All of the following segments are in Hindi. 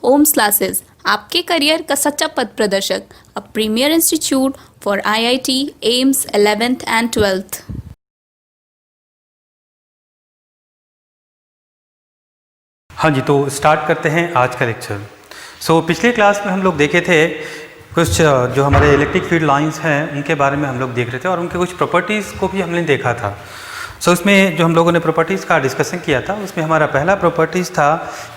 ओम्स क्लासेस, आपके करियर का सच्चा पथ प्रदर्शक, a premier institute for IIT AIIMS 11th and 12th। हाँ जी, तो स्टार्ट करते हैं आज का लेक्चर। पिछले क्लास में हम लोग देखे थे कुछ जो हमारे इलेक्ट्रिक फील्ड लाइंस हैं उनके बारे में हम लोग देख रहे थे और उनके कुछ प्रॉपर्टीज़ को भी हमने देखा था। उसमें जो हम लोगों ने प्रॉपर्टीज़ का डिस्कशन किया था उसमें हमारा पहला प्रॉपर्टीज़ था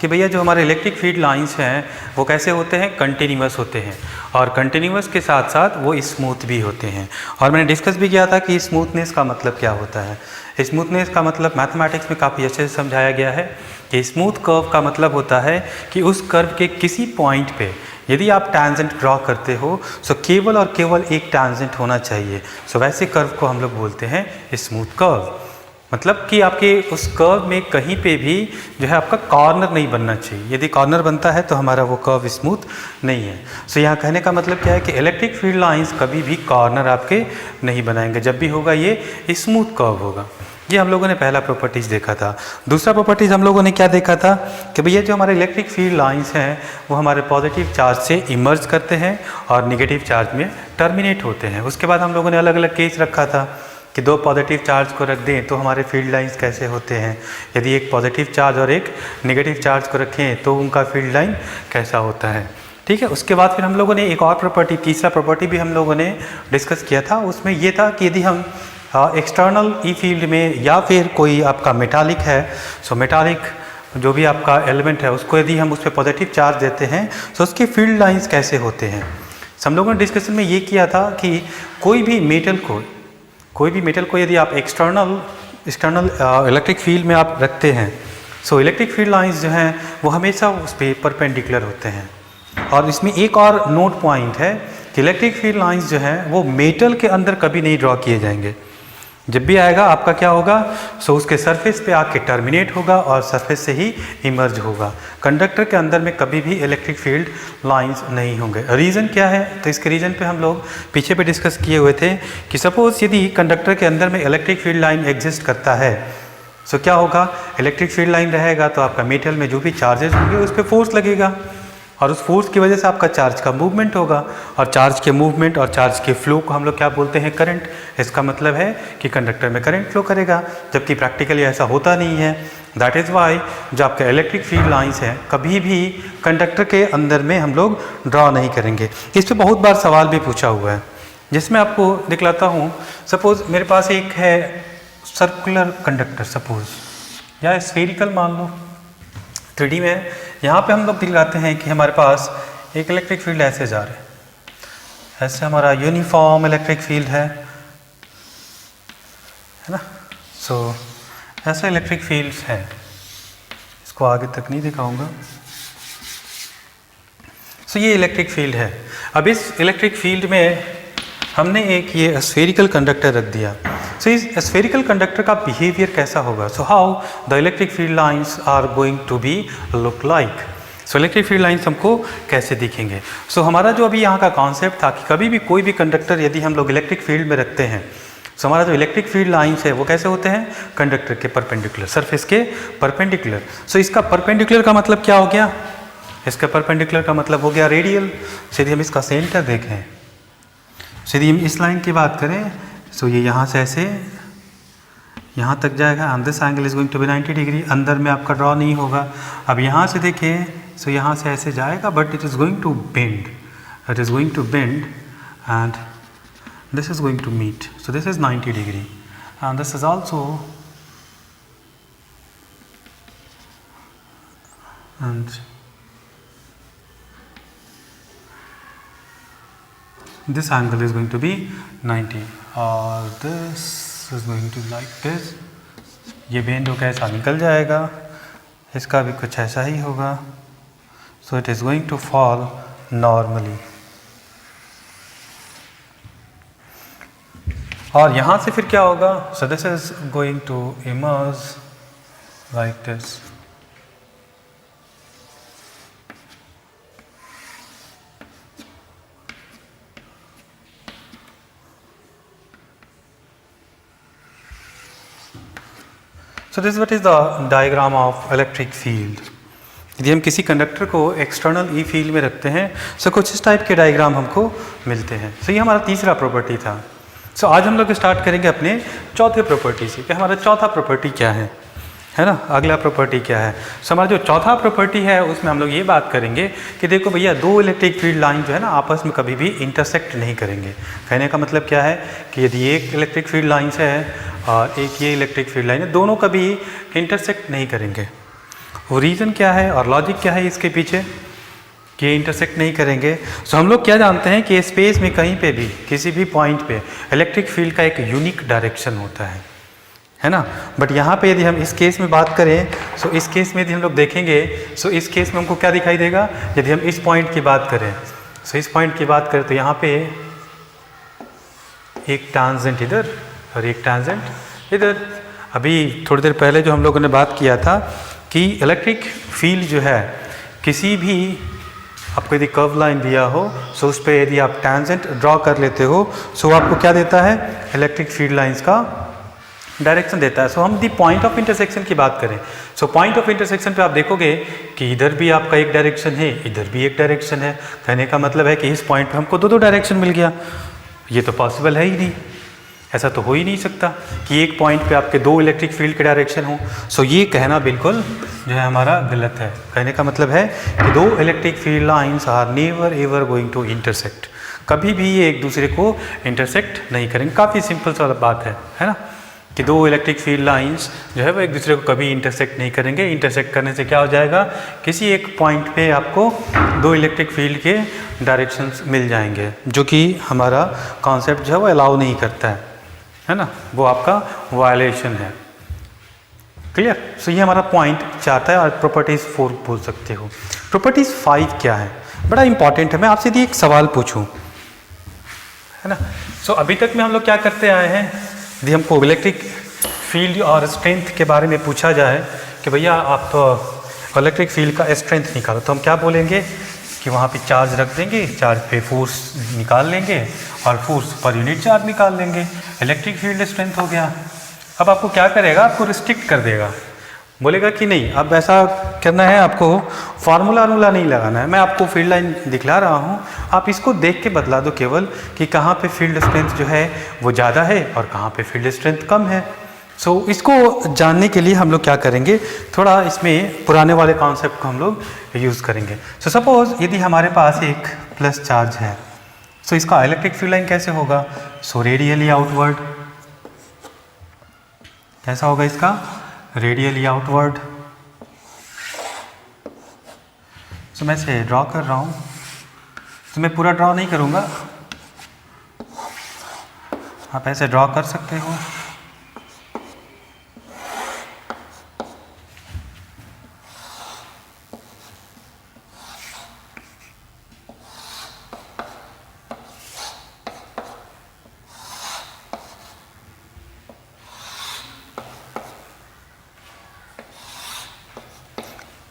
कि भैया जो हमारे इलेक्ट्रिक फील्ड लाइंस हैं वो कैसे होते हैं, कंटिन्यूअस होते हैं और कंटिन्यूअस के साथ साथ वो स्मूथ भी होते हैं। और मैंने डिस्कस भी किया था कि स्मूथनेस का मतलब क्या होता है। स्मूथनेस का मतलब मैथमेटिक्स में काफ़ी अच्छे से समझाया गया है कि स्मूथ कर्व का मतलब होता है कि उस कर्व के किसी पॉइंट पे यदि आप टैंजेंट ड्रॉ करते हो तो केवल और केवल एक टैंजेंट होना चाहिए। वैसे कर्व को हम लोग बोलते हैं स्मूथ कर्व। मतलब कि आपके उस कर्व में कहीं पे भी जो है आपका कॉर्नर नहीं बनना चाहिए। यदि कॉर्नर बनता है तो हमारा वो कर्व स्मूथ नहीं है। यहाँ कहने का मतलब क्या है कि इलेक्ट्रिक फील्ड लाइंस कभी भी कॉर्नर आपके नहीं बनाएंगे, जब भी होगा ये स्मूथ कर्व होगा। ये हम लोगों ने पहला प्रॉपर्टीज़ देखा था। दूसरा प्रॉपर्टीज़ हम लोगों ने क्या देखा था कि भैया जो हमारे इलेक्ट्रिक फील्ड लाइंस हैं वो हमारे पॉजिटिव चार्ज से इमर्ज करते हैं और निगेटिव चार्ज में टर्मिनेट होते हैं। उसके बाद हम लोगों ने अलग अलग केस रखा था कि दो पॉजिटिव चार्ज को रख दें तो हमारे फील्ड लाइंस कैसे होते हैं, यदि एक पॉजिटिव चार्ज और एक नेगेटिव चार्ज को रखें तो उनका फील्ड लाइन कैसा होता है। ठीक है, उसके बाद फिर हम लोगों ने एक और प्रॉपर्टी, तीसरा प्रॉपर्टी भी हम लोगों ने डिस्कस किया था। उसमें ये था कि यदि हम एक्सटर्नल ई फील्ड में या फिर कोई आपका मेटालिक है, मेटालिक जो भी आपका एलिमेंट है उसको यदि हम उस पर पॉजिटिव चार्ज देते हैं तो उसके फील्ड लाइंस कैसे होते हैं। हम लोगों ने डिस्कशन में ये किया था कि कोई भी मेटल को यदि आप एक्सटर्नल इलेक्ट्रिक फील्ड में आप रखते हैं इलेक्ट्रिक फील्ड लाइंस जो हैं वो हमेशा उस पर परपेंडिकुलर होते हैं। और इसमें एक और नोट पॉइंट है कि इलेक्ट्रिक फील्ड लाइंस जो हैं वो मेटल के अंदर कभी नहीं ड्रॉ किए जाएंगे। जब भी आएगा आपका क्या होगा, उसके सरफेस पे आके टर्मिनेट होगा और सरफेस से ही इमर्ज होगा। कंडक्टर के अंदर में कभी भी इलेक्ट्रिक फील्ड लाइंस नहीं होंगे। रीज़न क्या है, तो इसके रीज़न पे हम लोग पीछे पे डिस्कस किए हुए थे कि सपोज़ यदि कंडक्टर के अंदर में इलेक्ट्रिक फील्ड लाइन एग्जिस्ट करता है क्या होगा, इलेक्ट्रिक फील्ड लाइन रहेगा तो आपका मेटल में जो भी चार्जेस होंगे उस पर फोर्स लगेगा और उस फोर्स की वजह से आपका चार्ज का मूवमेंट होगा और चार्ज के मूवमेंट और चार्ज के फ्लो को हम लोग क्या बोलते हैं, करंट। इसका मतलब है कि कंडक्टर में करंट फ्लो करेगा, जबकि प्रैक्टिकली ऐसा होता नहीं है। दैट इज़ वाई जो आपके इलेक्ट्रिक फील्ड लाइंस हैं कभी भी कंडक्टर के अंदर में हम लोग ड्रॉ नहीं करेंगे। इस पर बहुत बार सवाल भी पूछा हुआ है, जिसमें आपको दिखलाता हूँ। सपोज़ मेरे पास एक है सर्कुलर कंडक्टर सपोज़, या स्फेरिकल मान लो, 3D में। यहाँ पे हम लोग दिखाते हैं कि हमारे पास एक इलेक्ट्रिक फील्ड ऐसे जा रहा है, ऐसे हमारा यूनिफॉर्म इलेक्ट्रिक फील्ड है ना। ऐसे इलेक्ट्रिक फील्ड्स हैं, इसको आगे तक नहीं दिखाऊंगा। ये इलेक्ट्रिक फील्ड है। अब इस इलेक्ट्रिक फील्ड में हमने एक ये स्फेरिकल कंडक्टर रख दिया। इस स्फेरिकल कंडक्टर का बिहेवियर कैसा होगा, how the electric field lines are going to be look like. Electric field lines हमको कैसे दिखेंगे। हमारा जो अभी यहाँ का कॉन्सेप्ट था कि कभी भी कोई भी कंडक्टर यदि हम लोग इलेक्ट्रिक फील्ड में रखते हैं हमारा जो इलेक्ट्रिक फील्ड लाइंस है वो कैसे होते हैं, कंडक्टर के परपेंडिकुलर, सरफेस के परपेंडिकुलर। इसका परपेंडिकुलर का मतलब क्या हो गया, इसका परपेंडिकुलर का मतलब हो गया रेडियल। यदि हम इसका सेंटर देखें, यदि हम इस लाइन की बात करें ये यहाँ से ऐसे यहाँ तक जाएगा and this angle is going to be 90 degree. अंदर में आपका ड्रॉ नहीं होगा। अब यहाँ से देखिए यहाँ से ऐसे जाएगा but it is going to bend, it is going to bend and this is going to meet. This is 90 degree and this is also and this angle is going to be 90 or this is going to like this। ये बेंड होकर ऐसा निकल जाएगा, इसका भी कुछ ऐसा ही होगा। it is going to fall normally। और यहाँ से फिर क्या होगा, this is going to emerge like this। this is what is the diagram of electric field। यदि हम किसी कंडक्टर को एक्सटर्नल ई फील्ड में रखते हैं सो कुछ इस टाइप के डायग्राम हमको मिलते हैं। सो ये हमारा तीसरा प्रॉपर्टी था। सो आज हम लोग स्टार्ट करेंगे अपने चौथे प्रॉपर्टी से कि हमारा चौथा प्रॉपर्टी क्या है ना, अगला प्रॉपर्टी क्या है। सो हमारा जो चौथा प्रॉपर्टी है उसमें हम लोग ये बात करेंगे कि देखो भैया, दो इलेक्ट्रिक फील्ड लाइन जो है ना आपस में कभी भी इंटरसेक्ट नहीं करेंगे। कहने का मतलब क्या है कि यदि एक इलेक्ट्रिक फील्ड लाइन्स है और एक ये इलेक्ट्रिक फील्ड लाइन है, दोनों कभी इंटरसेक्ट नहीं करेंगे। वो रीज़न क्या है और लॉजिक क्या है इसके पीछे कि ये इंटरसेक्ट नहीं करेंगे। सो हम लोग क्या जानते हैं कि स्पेस में कहीं पे भी किसी भी पॉइंट पे इलेक्ट्रिक फील्ड का एक यूनिक डायरेक्शन होता है ना। बट यहाँ पे यदि हम इस केस में बात करें, सो इस केस में यदि हम लोग देखेंगे, सो इस केस में हमको क्या दिखाई देगा, यदि हम इस पॉइंट की बात करें, सो इस पॉइंट की बात करें तो यहाँ पे एक टांजेंट इधर और एक टांजेंट इधर। अभी थोड़ी देर पहले जो हम लोगों ने बात किया था कि इलेक्ट्रिक फील्ड जो है किसी भी आपको यदि कर्व लाइन दिया हो, सो उस पर यदि आप टैंजेंट ड्रॉ कर लेते हो, सो आपको क्या देता है, इलेक्ट्रिक फील्ड लाइंस का डायरेक्शन देता है। सो हम दी पॉइंट ऑफ इंटरसेक्शन की बात करें, सो पॉइंट ऑफ इंटरसेक्शन पे आप देखोगे कि इधर भी आपका एक डायरेक्शन है, इधर भी एक डायरेक्शन है। कहने का मतलब है कि इस पॉइंट पे हमको दो डायरेक्शन मिल गया। ये तो पॉसिबल है ही नहीं, ऐसा तो हो ही नहीं सकता कि एक पॉइंट पे आपके दो इलेक्ट्रिक फील्ड के डायरेक्शन हो। सो ये कहना बिल्कुल जो है हमारा गलत है। कहने का मतलब है कि दो electric field lines are never ever going to intersect, कभी भी ये एक दूसरे को इंटरसेक्ट नहीं करेंगे। काफ़ी सिंपल सा बात है ना, कि दो इलेक्ट्रिक फील्ड लाइंस जो है वो एक दूसरे को कभी इंटरसेक्ट नहीं करेंगे। इंटरसेक्ट करने से क्या हो जाएगा, किसी एक पॉइंट पे आपको दो इलेक्ट्रिक फील्ड के डायरेक्शंस मिल जाएंगे, जो कि हमारा कॉन्सेप्ट जो है वो अलाउ नहीं करता है ना, वो आपका वायलेशन है। क्लियर। सो ये हमारा पॉइंट 4 था और प्रॉपर्टीज़ 4 बोल सकते हो। प्रॉपर्टीज़ 5 क्या है, बड़ा इंपॉर्टेंट है। मैं आपसे यदि एक सवाल पूछूं, है ना, सो अभी तक में हम लोग क्या करते आए हैं, यदि हमको इलेक्ट्रिक फील्ड और स्ट्रेंथ के बारे में पूछा जाए कि भैया आप तो इलेक्ट्रिक फील्ड का स्ट्रेंथ निकालो, तो हम क्या बोलेंगे कि वहाँ पे चार्ज रख देंगे, चार्ज पे फोर्स निकाल लेंगे और फोर्स पर यूनिट चार्ज निकाल लेंगे, इलेक्ट्रिक फील्ड स्ट्रेंथ हो गया। अब आपको क्या करेगा, आपको रिस्ट्रिक्ट कर देगा, बोलेगा कि नहीं अब ऐसा करना है, आपको फार्मूला नहीं लगाना है, मैं आपको फील्ड लाइन दिखला रहा हूँ, आप इसको देख के बदला दो केवल कि कहाँ पे फील्ड स्ट्रेंथ जो है वो ज़्यादा है और कहाँ पे फील्ड स्ट्रेंथ कम है। सो इसको जानने के लिए हम लोग क्या करेंगे, थोड़ा इसमें पुराने वाले कॉन्सेप्ट को हम लोग यूज़ करेंगे। सो सपोज यदि हमारे पास एक प्लस चार्ज है, सो इसका इलेक्ट्रिक फील्ड लाइन कैसे होगा, सो रेडियली आउटवर्ड। कैसा होगा इसका, रेडियली आउटवर्ड। सो मैं इसे ड्रॉ कर रहा हूँ, तो मैं पूरा ड्रॉ नहीं करूँगा, आप ऐसे ड्रॉ कर सकते हो।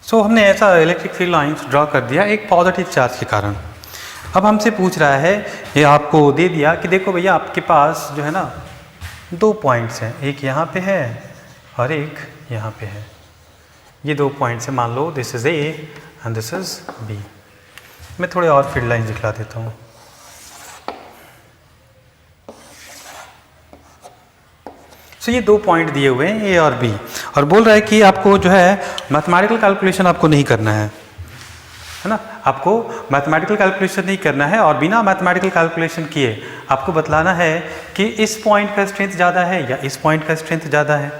सो हमने ऐसा इलेक्ट्रिक फील्ड लाइन्स ड्रॉ कर दिया एक पॉजिटिव चार्ज के कारण। अब हमसे पूछ रहा है, ये आपको दे दिया कि देखो भैया आपके पास जो है ना 2 पॉइंट्स हैं, एक यहाँ पे है और एक यहाँ पे है। ये 2 पॉइंट्स हैं, मान लो this is A and this is B. मैं थोड़े और फील्ड लाइन्स दिखला देता हूँ। सो ये 2 पॉइंट दिए हुए हैं ए और बी, और बोल रहा है कि आपको जो है मैथमेटिकल कैलकुलेशन आपको नहीं करना है ना, आपको मैथमेटिकल कैलकुलेशन नहीं करना है और बिना मैथमेटिकल कैलकुलेशन किए आपको बतलाना है कि इस पॉइंट का स्ट्रेंथ ज़्यादा है या इस पॉइंट का स्ट्रेंथ ज़्यादा है।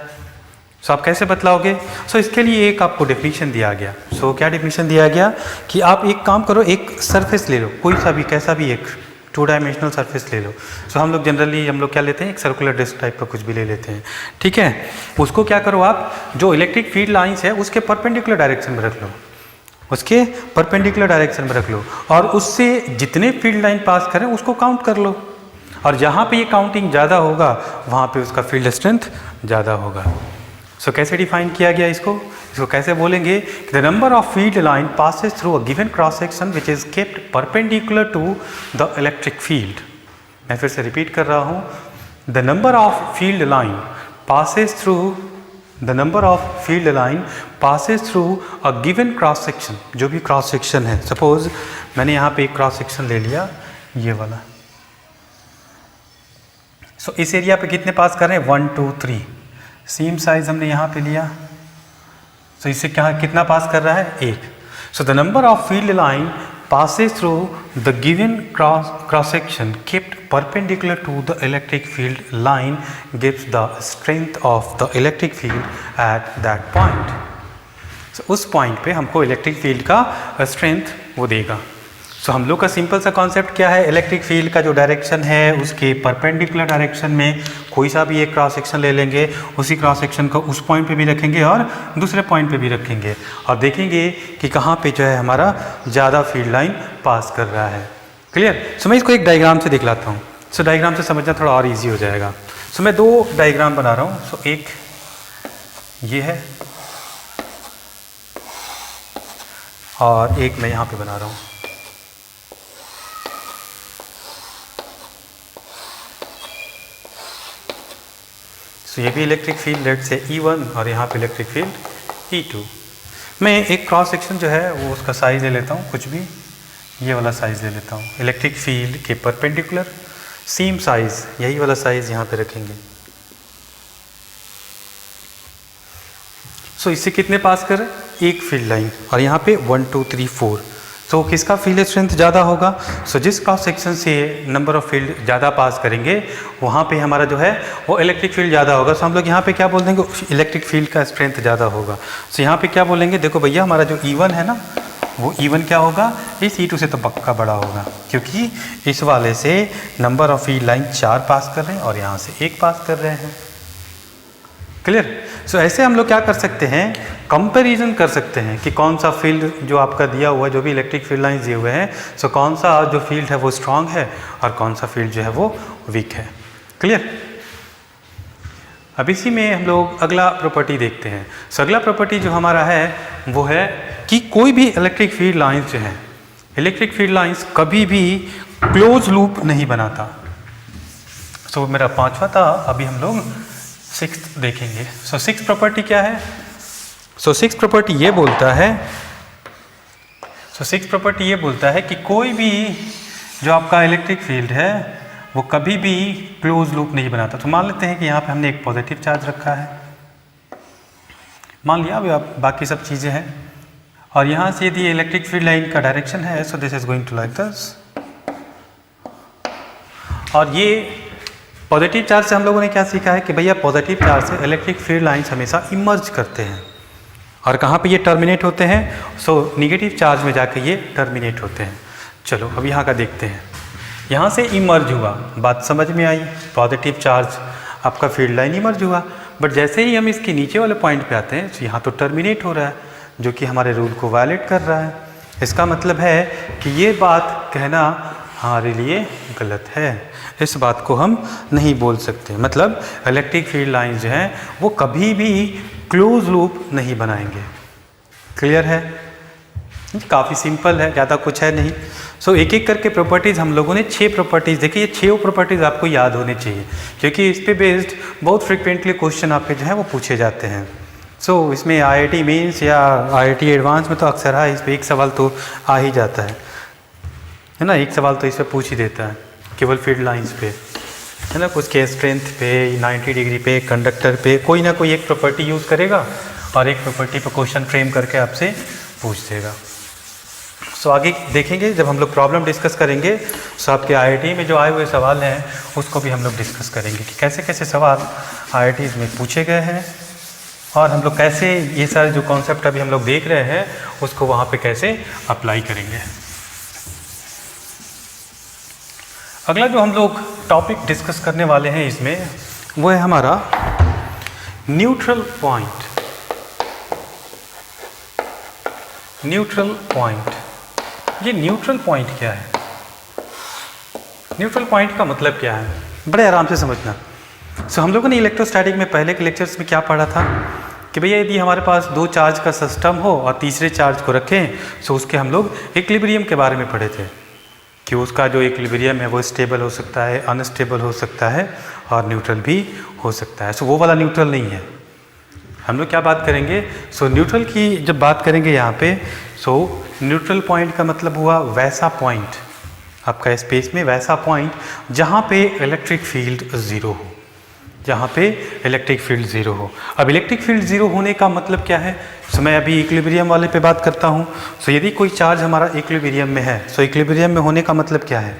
सो आप कैसे बतलाओगे, सो इसके लिए एक आपको डेफिनेशन दिया गया। सो क्या डेफिनेशन दिया गया कि आप एक काम करो, एक सरफेस ले लो, कोई सा भी कैसा भी एक 2 डायमेंशनल सरफेस ले लो। सो हम लोग जनरली क्या लेते हैं, एक सर्कुलर डिस्क टाइप का कुछ भी ले लेते हैं, ठीक है। उसको क्या करो आप, जो इलेक्ट्रिक फील्ड लाइंस है उसके परपेंडिकुलर डायरेक्शन में रख लो, उसके परपेंडिकुलर डायरेक्शन में रख लो, और उससे जितने फील्ड लाइन पास करें उसको काउंट कर लो, और जहाँ पे ये काउंटिंग ज़्यादा होगा वहाँ पे उसका फील्ड स्ट्रेंथ ज़्यादा होगा। सो कैसे डिफाइन किया गया इसको कैसे बोलेंगे, the number of field line passes through a given cross section which is kept perpendicular to the electric field. मैं फिर से रिपीट कर रहा हूँ, the number of field line passes through the number of field line passes through a given cross section, जो भी क्रॉस सेक्शन है, सपोज मैंने यहाँ पे एक क्रॉस सेक्शन ले लिया ये वाला, सो इस एरिया पे कितने पास कर रहे हैं 1 2 3, सेम साइज हमने यहाँ पे लिया, सो इससे क्या कितना पास कर रहा है 1। So the number of field line passes through the given cross section kept perpendicular to the electric field line gives the strength of the electric field at that point. So उस पॉइंट पे हमको इलेक्ट्रिक फील्ड का स्ट्रेंथ वो देगा। सो हम लोग का सिंपल सा कॉन्सेप्ट क्या है, इलेक्ट्रिक फील्ड का जो डायरेक्शन है उसके परपेंडिकुलर डायरेक्शन में कोई सा भी एक क्रॉस सेक्शन ले लेंगे, उसी क्रॉस सेक्शन को उस पॉइंट पे भी रखेंगे और दूसरे पॉइंट पे भी रखेंगे और देखेंगे कि कहाँ पे जो है हमारा ज़्यादा फील्ड लाइन पास कर रहा है। क्लियर? सो मैं इसको एक डायग्राम से दिखलाता हूँ, सो डायग्राम से समझना थोड़ा और ईजी हो जाएगा। सो मैं 2 डायग्राम बना रहा हूँ, सो एक ये है और एक मैं यहाँ पे बना रहा हूँ। सो ये भी इलेक्ट्रिक फील्ड लेट से E1 और यहाँ पे इलेक्ट्रिक फील्ड E2। मैं एक क्रॉस सेक्शन जो है वो उसका साइज़ ले लेता हूँ, कुछ भी ये वाला साइज़ ले लेता हूँ, इलेक्ट्रिक फील्ड के परपेंडिकुलर सेम साइज़, यही वाला साइज़ यहाँ पे रखेंगे। सो इससे कितने पास कर एक फील्ड लाइन और यहाँ पे 1 2 3 4। सो किसका फील्ड स्ट्रेंथ ज़्यादा होगा? सो जिस क्रॉस सेक्शन से नंबर ऑफ फील्ड ज़्यादा पास करेंगे वहाँ पे हमारा जो है वो इलेक्ट्रिक फील्ड ज़्यादा होगा। सो हम लोग यहाँ पे क्या बोल देंगे, इलेक्ट्रिक फील्ड का स्ट्रेंथ ज़्यादा होगा। सो यहाँ पे क्या बोलेंगे, देखो भैया हमारा जो E1 है ना वो E1 क्या होगा, इस E2 से तो पक्का बड़ा होगा, क्योंकि इस वाले से नंबर ऑफ फील्ड लाइन 4 पास कर रहे हैं और यहाँ से 1 पास कर रहे हैं। क्लियर? सो ऐसे हम लोग क्या कर सकते हैं, कंपैरिजन कर सकते हैं कि कौन सा फील्ड जो आपका दिया हुआ है, जो भी इलेक्ट्रिक फील्ड लाइंस दिए हुए हैं, सो कौन सा जो फील्ड है वो स्ट्रांग है और कौन सा फील्ड जो है वो वीक है। क्लियर? अब इसी में हम लोग अगला प्रॉपर्टी देखते हैं। सो अगला प्रॉपर्टी जो हमारा है वो है कि कोई भी इलेक्ट्रिक फील्ड लाइंस जो है, इलेक्ट्रिक फील्ड लाइंस कभी भी क्लोज लूप नहीं बनाता। सो मेरा 5वां था, अभी हम लोग 6th देखेंगे। सो 6th प्रॉपर्टी क्या है? सो 6th प्रॉपर्टी ये बोलता है, सो 6th प्रॉपर्टी ये बोलता है कि कोई भी जो आपका इलेक्ट्रिक फील्ड है वो कभी भी क्लोज लूप नहीं बनाता। तो मान लेते हैं कि यहाँ पे हमने एक पॉजिटिव चार्ज रखा है, मान लिया, अभी आप बाकी सब चीज़ें हैं, और यहाँ से यदि इलेक्ट्रिक फील्ड लाइन का डायरेक्शन है, so this is going to like this, और ये पॉजिटिव चार्ज से हम लोगों ने क्या सीखा है कि भैया पॉजिटिव चार्ज से इलेक्ट्रिक फील्ड लाइंस हमेशा इमर्ज करते हैं और कहाँ पे ये टर्मिनेट होते हैं, सो निगेटिव चार्ज में जाके ये टर्मिनेट होते हैं। चलो अब यहाँ का देखते हैं, यहाँ से इमर्ज हुआ, बात समझ में आई, पॉजिटिव चार्ज आपका फील्ड लाइन इमर्ज हुआ, बट जैसे ही हम इसके नीचे वाले पॉइंट पे आते हैं तो यहाँ तो टर्मिनेट हो रहा है, जो कि हमारे रूल को वायलेट कर रहा है। इसका मतलब है कि ये बात कहना हमारे लिए गलत है, इस बात को हम नहीं बोल सकते। मतलब इलेक्ट्रिक फील्ड लाइन जो हैं वो कभी भी क्लोज लूप नहीं बनाएंगे। क्लियर है? काफ़ी सिंपल है, ज़्यादा कुछ है नहीं। सो एक एक करके प्रॉपर्टीज़ हम लोगों ने 6 प्रॉपर्टीज़ देखी। ये 6 प्रॉपर्टीज़ आपको याद होनी चाहिए, क्योंकि इस पे बेस्ड बहुत फ्रिक्वेंटली क्वेश्चन आपके जो है वो पूछे जाते हैं। सो इसमें IIT मेंस या IIT एडवांस में तो अक्सर है, इस पर एक सवाल तो आ ही जाता है ना, एक सवाल तो इस पर पूछ ही देता है केवल फील्ड लाइंस पे, है ना, कुछ के स्ट्रेंथ पे, 90 डिग्री पे, कंडक्टर पे कोई ना कोई एक प्रॉपर्टी यूज़ करेगा और एक प्रॉपर्टी पे क्वेश्चन फ्रेम करके आपसे पूछ देगा। सो आगे देखेंगे जब हम लोग प्रॉब्लम डिस्कस करेंगे, सो आपके IIT में जो आए हुए सवाल हैं उसको भी हम लोग डिस्कस करेंगे कि कैसे कैसे सवाल IIT में पूछे गए हैं और हम लोग कैसे ये सारे जो कॉन्सेप्ट अभी हम लोग देख रहे हैं उसको वहाँ पे कैसे अप्लाई करेंगे। अगला जो हम लोग टॉपिक डिस्कस करने वाले हैं इसमें वो है हमारा न्यूट्रल पॉइंट। न्यूट्रल पॉइंट, ये न्यूट्रल पॉइंट क्या है? न्यूट्रल पॉइंट का मतलब क्या है, बड़े आराम से समझना। सो हम लोगों ने इलेक्ट्रोस्टैटिक में पहले के लेक्चर्स में क्या पढ़ा था कि भैया यदि हमारे पास 2 चार्ज का सिस्टम हो और तीसरे चार्ज को रखें, सो उसके हम लोग इक्विलिब्रियम के बारे में पढ़े थे कि उसका जो इक्विलिब्रियम है वो स्टेबल हो सकता है, अनस्टेबल हो सकता है और न्यूट्रल भी हो सकता है। सो वो वाला न्यूट्रल नहीं है, हम लोग क्या बात करेंगे? सो न्यूट्रल की जब बात करेंगे यहाँ पे, सो न्यूट्रल पॉइंट का मतलब हुआ वैसा पॉइंट आपका स्पेस में, वैसा पॉइंट जहाँ पे इलेक्ट्रिक फील्ड ज़ीरो हो, जहाँ पे इलेक्ट्रिक फील्ड ज़ीरो हो। अब इलेक्ट्रिक फील्ड ज़ीरो होने का मतलब क्या है? सो मैं अभी इक्विलिब्रियम वाले पे बात करता हूँ। सो यदि कोई चार्ज हमारा इक्विलिब्रियम में है, सो इक्विलिब्रियम में होने का मतलब क्या है?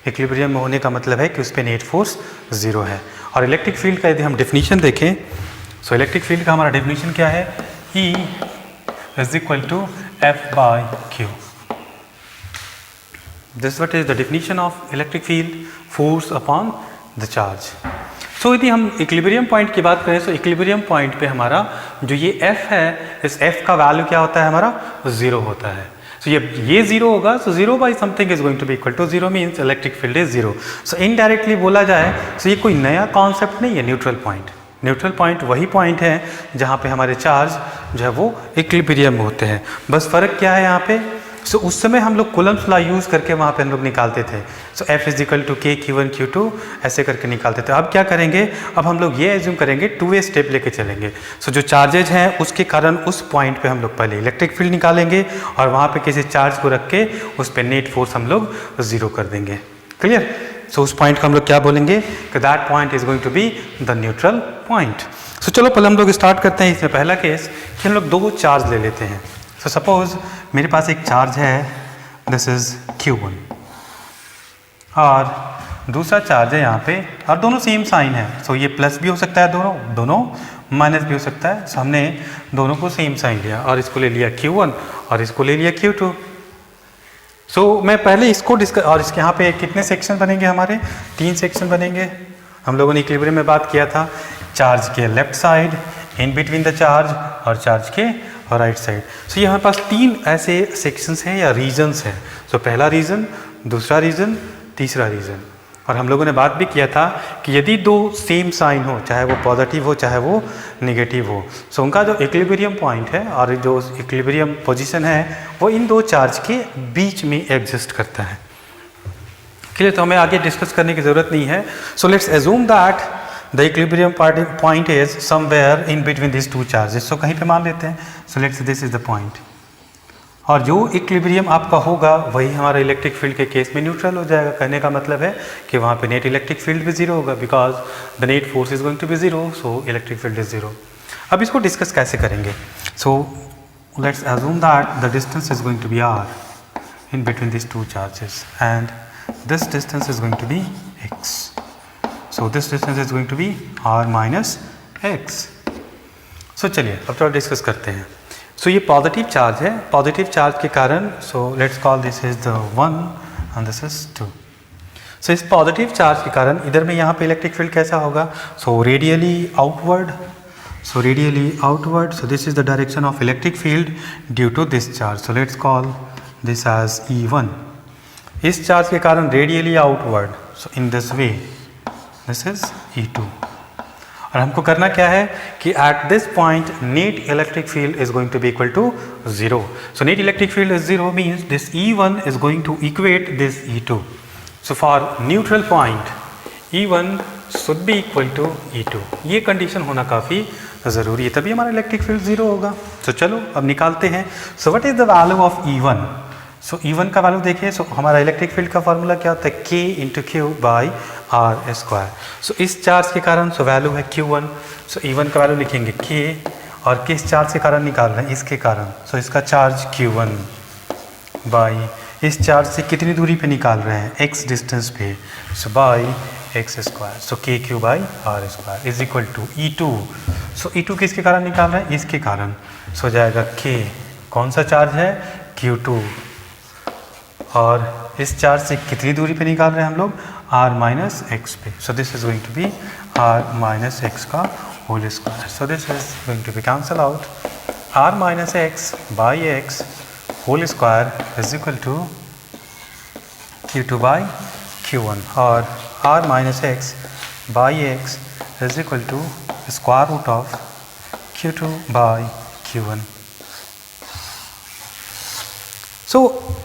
इक्विलिब्रियम में होने का मतलब है कि उस पर नेट फोर्स ज़ीरो है। और इलेक्ट्रिक फील्ड का यदि हम डेफिनीशन देखें, सो इलेक्ट्रिक फील्ड का हमारा डेफिनीशन क्या है? E is equal to F by Q। This what is the definition of electric field, force upon the charge. So यदि हम इक्विलिब्रियम पॉइंट की बात करें, तो इक्विलिब्रियम पॉइंट पे हमारा जो ये F है, इस F का वैल्यू क्या होता है? हमारा ज़ीरो होता है। सो ये ज़ीरो होगा, so zero by something is going to be equal to zero, means electric field is zero. So indirectly बोला जाए, सो ये कोई नया कॉन्सेप्ट नहीं है न्यूट्रल पॉइंट। न्यूट्रल पॉइंट वही पॉइंट है जहाँ पे हमारे चार्ज जो है वो इक्विलिब्रियम में होते हैं। बस फ़र्क क्या है यहाँ पे? सो उस समय हम लोग कूलम्ब्स लॉ यूज़ करके वहाँ पे हम लोग निकालते थे। So F is equal to K Q1 Q2 ऐसे करके निकालते थे। अब क्या करेंगे? अब हम लोग ये एज्यूम करेंगे, टू वे स्टेप लेके चलेंगे। सो जो चार्जेज हैं उसके कारण उस पॉइंट पे हम लोग पहले इलेक्ट्रिक फील्ड निकालेंगे और वहाँ पे किसी चार्ज को रख के उस पर नेट फोर्स हम लोग ज़ीरो कर देंगे। क्लियर? सो उस पॉइंट को हम लोग क्या बोलेंगे? कि that point is going to be the neutral point. So चलो पहले हम लोग स्टार्ट करते हैं। इसमें पहला केस कि हम लोग दो चार्ज ले लेते हैं। सो सपोज मेरे पास एक चार्ज है, दिस इज Q1, और दूसरा चार्ज है यहाँ पे, और दोनों सेम साइन है। सो ये प्लस भी हो सकता है, दोनों माइनस भी हो सकता है। सो हमने दोनों को सेम साइन लिया और इसको ले लिया Q1 और इसको ले लिया Q2। सो मैं पहले इसको डिस्कस, और इसके यहाँ पे कितने सेक्शन बनेंगे? हमारे 3 सेक्शन बनेंगे। हम लोगों ने इक्विलिब्रियम में बात किया था, चार्ज के left side, in between the charge, और चार्ज के राइट साइड। सो यहाँ पास 3 ऐसे सेक्शंस हैं या रीजन्स हैं। सो पहला रीजन, दूसरा रीजन, तीसरा रीजन। और हम लोगों ने बात भी किया था कि यदि दो सेम साइन हो, चाहे वो पॉजिटिव हो चाहे वो नेगेटिव हो, सो उनका जो इक्विलिब्रियम पॉइंट है और जो इक्विलिब्रियम पोजीशन है वो इन दो चार्ज के बीच में एग्जिस्ट करता है। क्लियर? तो हमें आगे डिस्कस करने की ज़रूरत नहीं है। So let's assume that the equilibrium point is somewhere in between this two charges. So कहीं पे मान लेते हैं। So let's this is the point, और जो इक्विलिब्रियम आपका होगा वही हमारा इलेक्ट्रिक फील्ड के केस में न्यूट्रल हो जाएगा। कहने का मतलब है कि वहाँ पे नेट इलेक्ट्रिक फील्ड भी ज़ीरो होगा, because the net force is going to be zero, so electric field is zero. अब इसको डिस्कस कैसे करेंगे? So let's assume that the distance is going to be r in between these two charges, and this distance is going to be x. So this distance is going to be r minus x. So चलिए अब थोड़ा डिस्कस करते हैं। सो ये पॉजिटिव चार्ज है, पॉजिटिव चार्ज के कारण, so let's call this is the 1 and this is 2। सो इस पॉजिटिव चार्ज के कारण इधर में यहाँ पे इलेक्ट्रिक फील्ड कैसा होगा? So radially outward, so radially outward, so this is the direction of electric field due to this charge. So let's call this as E1. इस चार्ज के कारण radially outward, so in this way this is E2। और हमको करना क्या है कि at this point net electric field is going to be equal to 0. So net electric field is 0 means this E1 is going to equate this E2. So for neutral point E1 should be equal to E2। ये कंडीशन होना काफ़ी ज़रूरी है, तभी हमारा इलेक्ट्रिक फील्ड ज़ीरो होगा। तो चलो अब निकालते हैं। So what is the value of E1? So E1 का वैल्यू देखिए। सो हमारा इलेक्ट्रिक फील्ड का फॉर्मूला क्या होता है? K into Q by R square. So इस चार्ज के कारण सो वैल्यू है Q1। सो E1 का वैल्यू लिखेंगे K, और किस चार्ज के कारण निकाल रहे हैं? इसके कारण। सो इसका चार्ज Q1 बाई इस चार्ज से कितनी दूरी पे निकाल रहे हैं? x डिस्टेंस पे, so by x square. So K Q by R square is equal to E2। So E2 किसके कारण निकाल रहे हैं? इसके कारण। सो जाएगा K, कौन सा चार्ज है? Q2, और इस चार्ज से कितनी दूरी पे निकाल रहे हैं हम लोग? r माइनस एक्स पे। So this is going to be r minus X का whole square. So this is going to be cancel out, r minus X by X whole square is equal to Q2 by Q1, और r minus X by X is equal to square root of Q2 by Q1। सो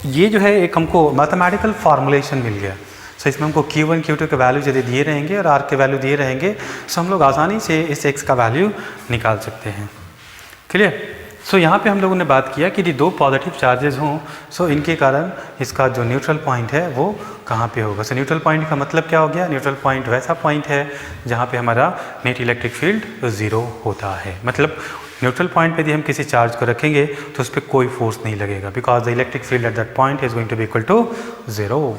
ये जो है एक हमको मैथमेटिकल फार्मूलेशन मिल गया। सो इसमें हमको Q1 Q2 के वैल्यू यदि दिए रहेंगे और R के वैल्यू दिए रहेंगे, सो हम लोग आसानी से इस X का वैल्यू निकाल सकते हैं। क्लियर? सो यहाँ पे हम लोगों ने बात किया कि यदि दो पॉजिटिव चार्जेस हों, सो इनके कारण इसका जो न्यूट्रल पॉइंट है वो कहाँ पे होगा। सो न्यूट्रल पॉइंट का मतलब क्या हो गया? न्यूट्रल पॉइंट वैसा पॉइंट है जहाँ पे हमारा नेट इलेक्ट्रिक फील्ड ज़ीरो होता है। मतलब न्यूट्रल पॉइंट पे यदि हम किसी चार्ज को रखेंगे तो उस पर कोई फोर्स नहीं लगेगा, because the electric field at that point is going to be equal to zero.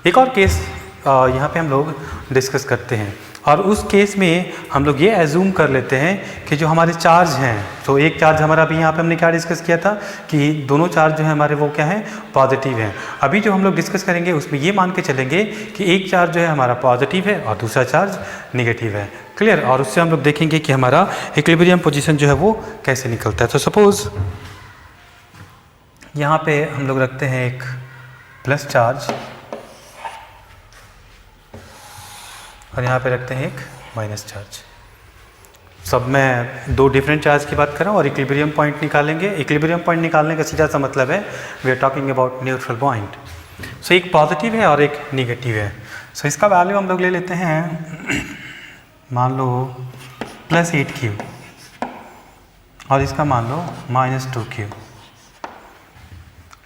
एक और केस यहाँ पे हम लोग डिस्कस करते हैं, और उस केस में हम लोग ये एज्यूम कर लेते हैं कि जो हमारे चार्ज हैं, तो एक चार्ज हमारा अभी यहाँ पे हमने क्या डिस्कस किया था कि दोनों चार्ज जो है हमारे वो क्या है? पॉजिटिव हैं। अभी जो हम लोग डिस्कस करेंगे उसमें ये मान के चलेंगे कि एक चार्ज जो है हमारा पॉजिटिव है और दूसरा चार्ज निगेटिव है। क्लियर? और उससे हम लोग देखेंगे कि हमारा इक्विलिब्रियम पोजीशन जो है वो कैसे निकलता है। तो सपोज यहाँ पे हम लोग रखते हैं एक प्लस चार्ज और यहाँ पे रखते हैं एक माइनस चार्ज। सब मैं दो डिफरेंट चार्ज की बात कर रहा हूँ और इक्विलिब्रियम पॉइंट निकालेंगे। इक्विलिब्रियम पॉइंट निकालने का सीधा सा मतलब है we are talking about neutral point. So एक पॉजिटिव है और एक निगेटिव है। सो इसका वैल्यू हम लोग ले लेते हैं, मान लो +8Q और इसका मान लो -2Q।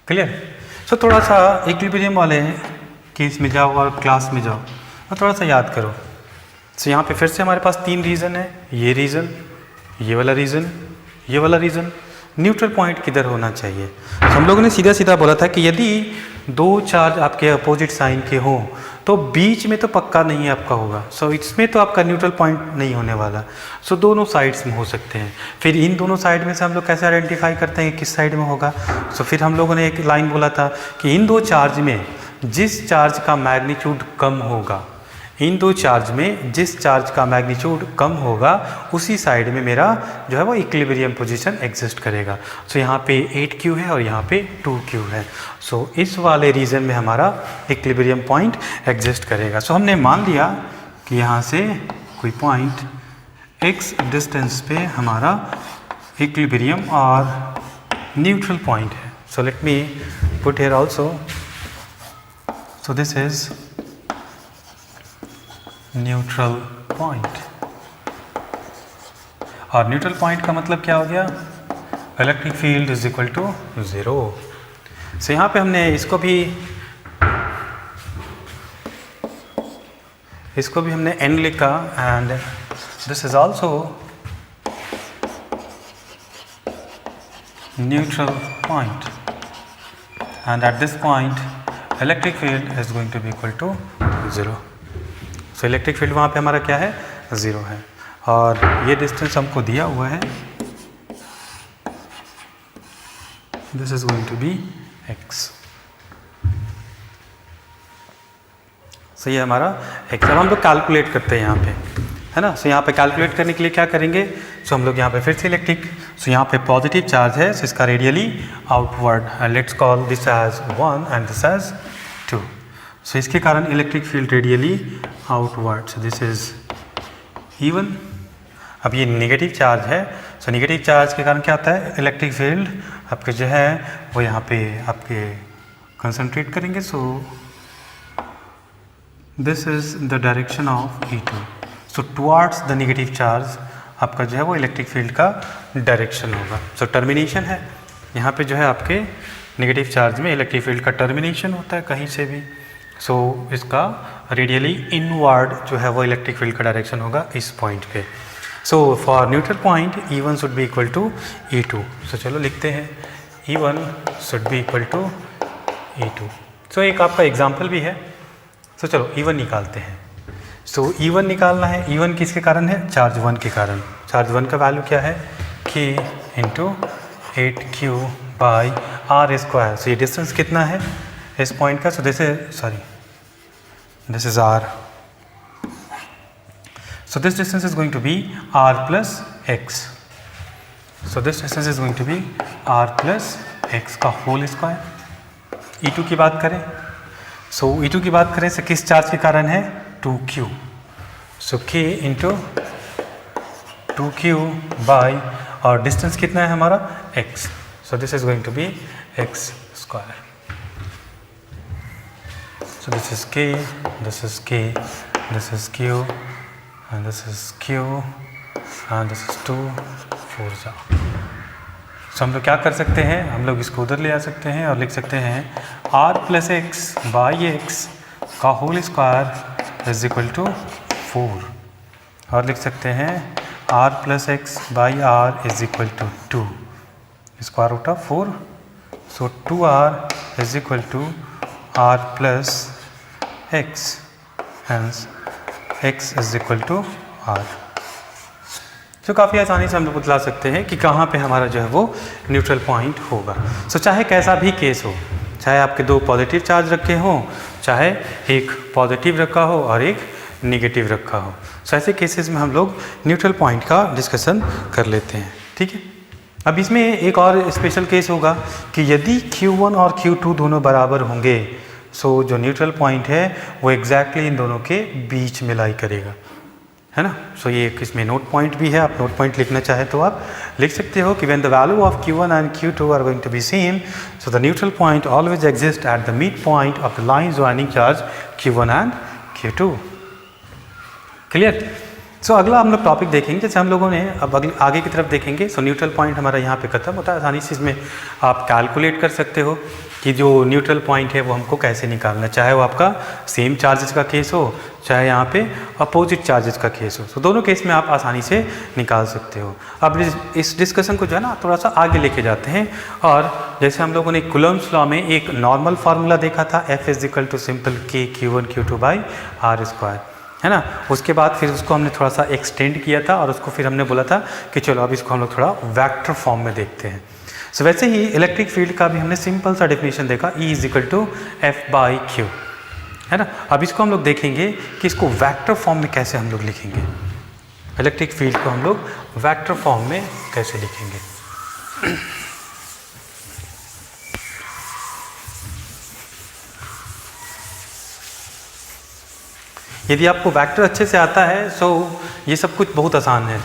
क्लियर? सो थोड़ा सा इक्विलिब्रियम वाले केस में जाओ और क्लास में जाओ और थोड़ा सा याद करो। सो यहाँ पे फिर से हमारे पास तीन रीज़न है, ये रीज़न, ये वाला रीज़न, ये वाला रीज़न। न्यूट्रल पॉइंट किधर होना चाहिए? तो हम लोगों ने सीधा सीधा बोला था कि यदि दो चार्ज आपके अपोजिट साइन के हों तो बीच में तो पक्का नहीं आपका होगा। सो इसमें तो आपका न्यूट्रल पॉइंट नहीं होने वाला। सो दोनों साइड्स में हो सकते हैं। फिर इन दोनों साइड में से हम लोग कैसे आइडेंटिफाई करते हैं किस साइड में होगा? सो फिर हम लोगों ने एक लाइन बोला था कि इन दो चार्ज में जिस चार्ज का मैग्नीट्यूड कम होगा, इन दो चार्ज में जिस चार्ज का मैग्नीट्यूड कम होगा उसी साइड में मेरा जो है वो इक्विलिब्रियम पोजीशन एग्जिस्ट करेगा। सो यहाँ पे 8Q है और यहाँ पे 2Q है। सो इस वाले रीजन में हमारा इक्विलिब्रियम पॉइंट एग्जिस्ट करेगा। सो हमने मान लिया कि यहाँ से कोई पॉइंट x डिस्टेंस पे हमारा इक्विलिब्रियम और न्यूट्रल पॉइंट है। So let me put here also, so this is neutral point. और न्यूट्रल पॉइंट का मतलब क्या हो गया? Electric field is equal to 0। So यहाँ पे हमने इसको भी हमने n लिखा, and this is also neutral point, and at this point electric field is going to be equal to 0। So electric field वहाँ पे हमारा क्या है? 0 है। और ये डिस्टेंस हमको दिया हुआ है, this is going to be x। So ये हमारा x। अब हम लोग कैलकुलेट करते हैं यहाँ पे, है ना? सो यहाँ पे कैलकुलेट करने के लिए क्या करेंगे? सो हम लोग यहाँ पे फिर से इलेक्ट्रिक, सो यहाँ पे पॉजिटिव चार्ज है, सो इसका radially outward, and let's call this as 1 and this as 2। So इसके कारण electric field radially outward, so this is E1। अब ये नेगेटिव चार्ज है, सो नेगेटिव चार्ज के कारण क्या होता है? इलेक्ट्रिक फील्ड आपके जो है वो यहाँ पे आपके कंसंट्रेट करेंगे। सो this is the direction of E2। So towards the negative charge आपका जो है वो इलेक्ट्रिक फील्ड का डायरेक्शन होगा। सो टर्मिनेशन है यहाँ पे जो है आपके नेगेटिव चार्ज में इलेक्ट्रिक फील्ड का टर्मिनेशन होता है कहीं से भी। सो इसका रेडियली इनवर्ड जो है वो इलेक्ट्रिक फील्ड का डायरेक्शन होगा इस पॉइंट पे। So for neutral point E1 should be equal to E2। So चलो लिखते हैं E1 should be equal to E2। So एक आपका एग्जाम्पल भी है। सो चलो E1 निकालते हैं। सो E1 निकालना है। E1 किसके कारण है? चार्ज 1 के कारण। चार्ज 1 का वैल्यू क्या है? K into 8Q by R square. So ये डिस्टेंस कितना है इस पॉइंट का? So this is R। So this distance is going to be R plus X. So this distance is going to be R plus X का होल स्क्वायर। E2 की बात करें, सो E2 की बात करें से किस चार्ज के कारण है? 2Q। So K into 2Q by, और डिस्टेंस कितना है हमारा? X। So this is going to be X square. So this is K, this is K, this is Q, and this is Q, and this is 2 4 जा। So हम लोग क्या कर सकते हैं, हम लोग इसको उधर ले आ सकते हैं और लिख सकते हैं r plus X by X का whole square is equal to 4, और लिख सकते हैं r plus X by R is equal to 2 square root of 4। So 2r is equal to r plus X, hence x is equal to r। तो काफ़ी आसानी से हम लोग बतला सकते हैं कि कहाँ पे हमारा जो है वो न्यूट्रल पॉइंट होगा। सो चाहे कैसा भी केस हो, चाहे आपके दो पॉजिटिव चार्ज रखे हों, चाहे एक पॉजिटिव रखा हो और एक नेगेटिव रखा हो, सो ऐसे केसेस में हम लोग न्यूट्रल पॉइंट का डिस्कशन कर लेते हैं। ठीक है, अब इसमें एक और स्पेशल केस होगा कि यदि Q1 और Q2 दोनों बराबर होंगे, सो जो न्यूट्रल पॉइंट है वो एग्जैक्टली इन दोनों के बीच में लाई करेगा, है ना। सो ये इसमें नोट पॉइंट भी है, आप नोट पॉइंट लिखना चाहे तो आप लिख सकते हो कि when the value of Q1 and Q2 are going to be same, so the neutral point always exist at the mid point of the line joining charge Q1 and Q2। Clear. So अगला हम लोग टॉपिक देखेंगे, जैसे हम लोगों ने अब आगे की तरफ देखेंगे। सो न्यूट्रल पॉइंट हमारा यहाँ पे खत्म होता है। आसानी से इसमें आप कैलकुलेट कर सकते हो कि जो न्यूट्रल पॉइंट है वो हमको कैसे निकालना है, चाहे वो आपका सेम चार्जेस का केस हो, चाहे यहाँ पे अपोजिट चार्जेस का केस हो। सो दोनों केस में आप आसानी से निकाल सकते हो। अब इस डिस्कशन को जो है ना थोड़ा सा आगे लेके जाते हैं, और जैसे हम लोगों ने कूलम्ब्स लॉ में एक नॉर्मल फार्मूला देखा था, F is equal to simple K Q1 Q2 by R square, है ना। उसके बाद फिर उसको हमने थोड़ा सा एक्सटेंड किया था और उसको फिर हमने बोला था कि चलो अब इसको हम लोग थोड़ा वेक्टर फॉर्म में देखते हैं। सो वैसे ही इलेक्ट्रिक फील्ड का भी हमने सिंपल सा डेफिनेशन देखा, E is equal to F by Q, है ना। अब इसको हम लोग देखेंगे कि इसको वेक्टर फॉर्म में कैसे हम लोग लिखेंगे, इलेक्ट्रिक फील्ड को हम लोग वेक्टर फॉर्म में कैसे लिखेंगे। यदि आपको वेक्टर अच्छे से आता है सो ये सब कुछ बहुत आसान है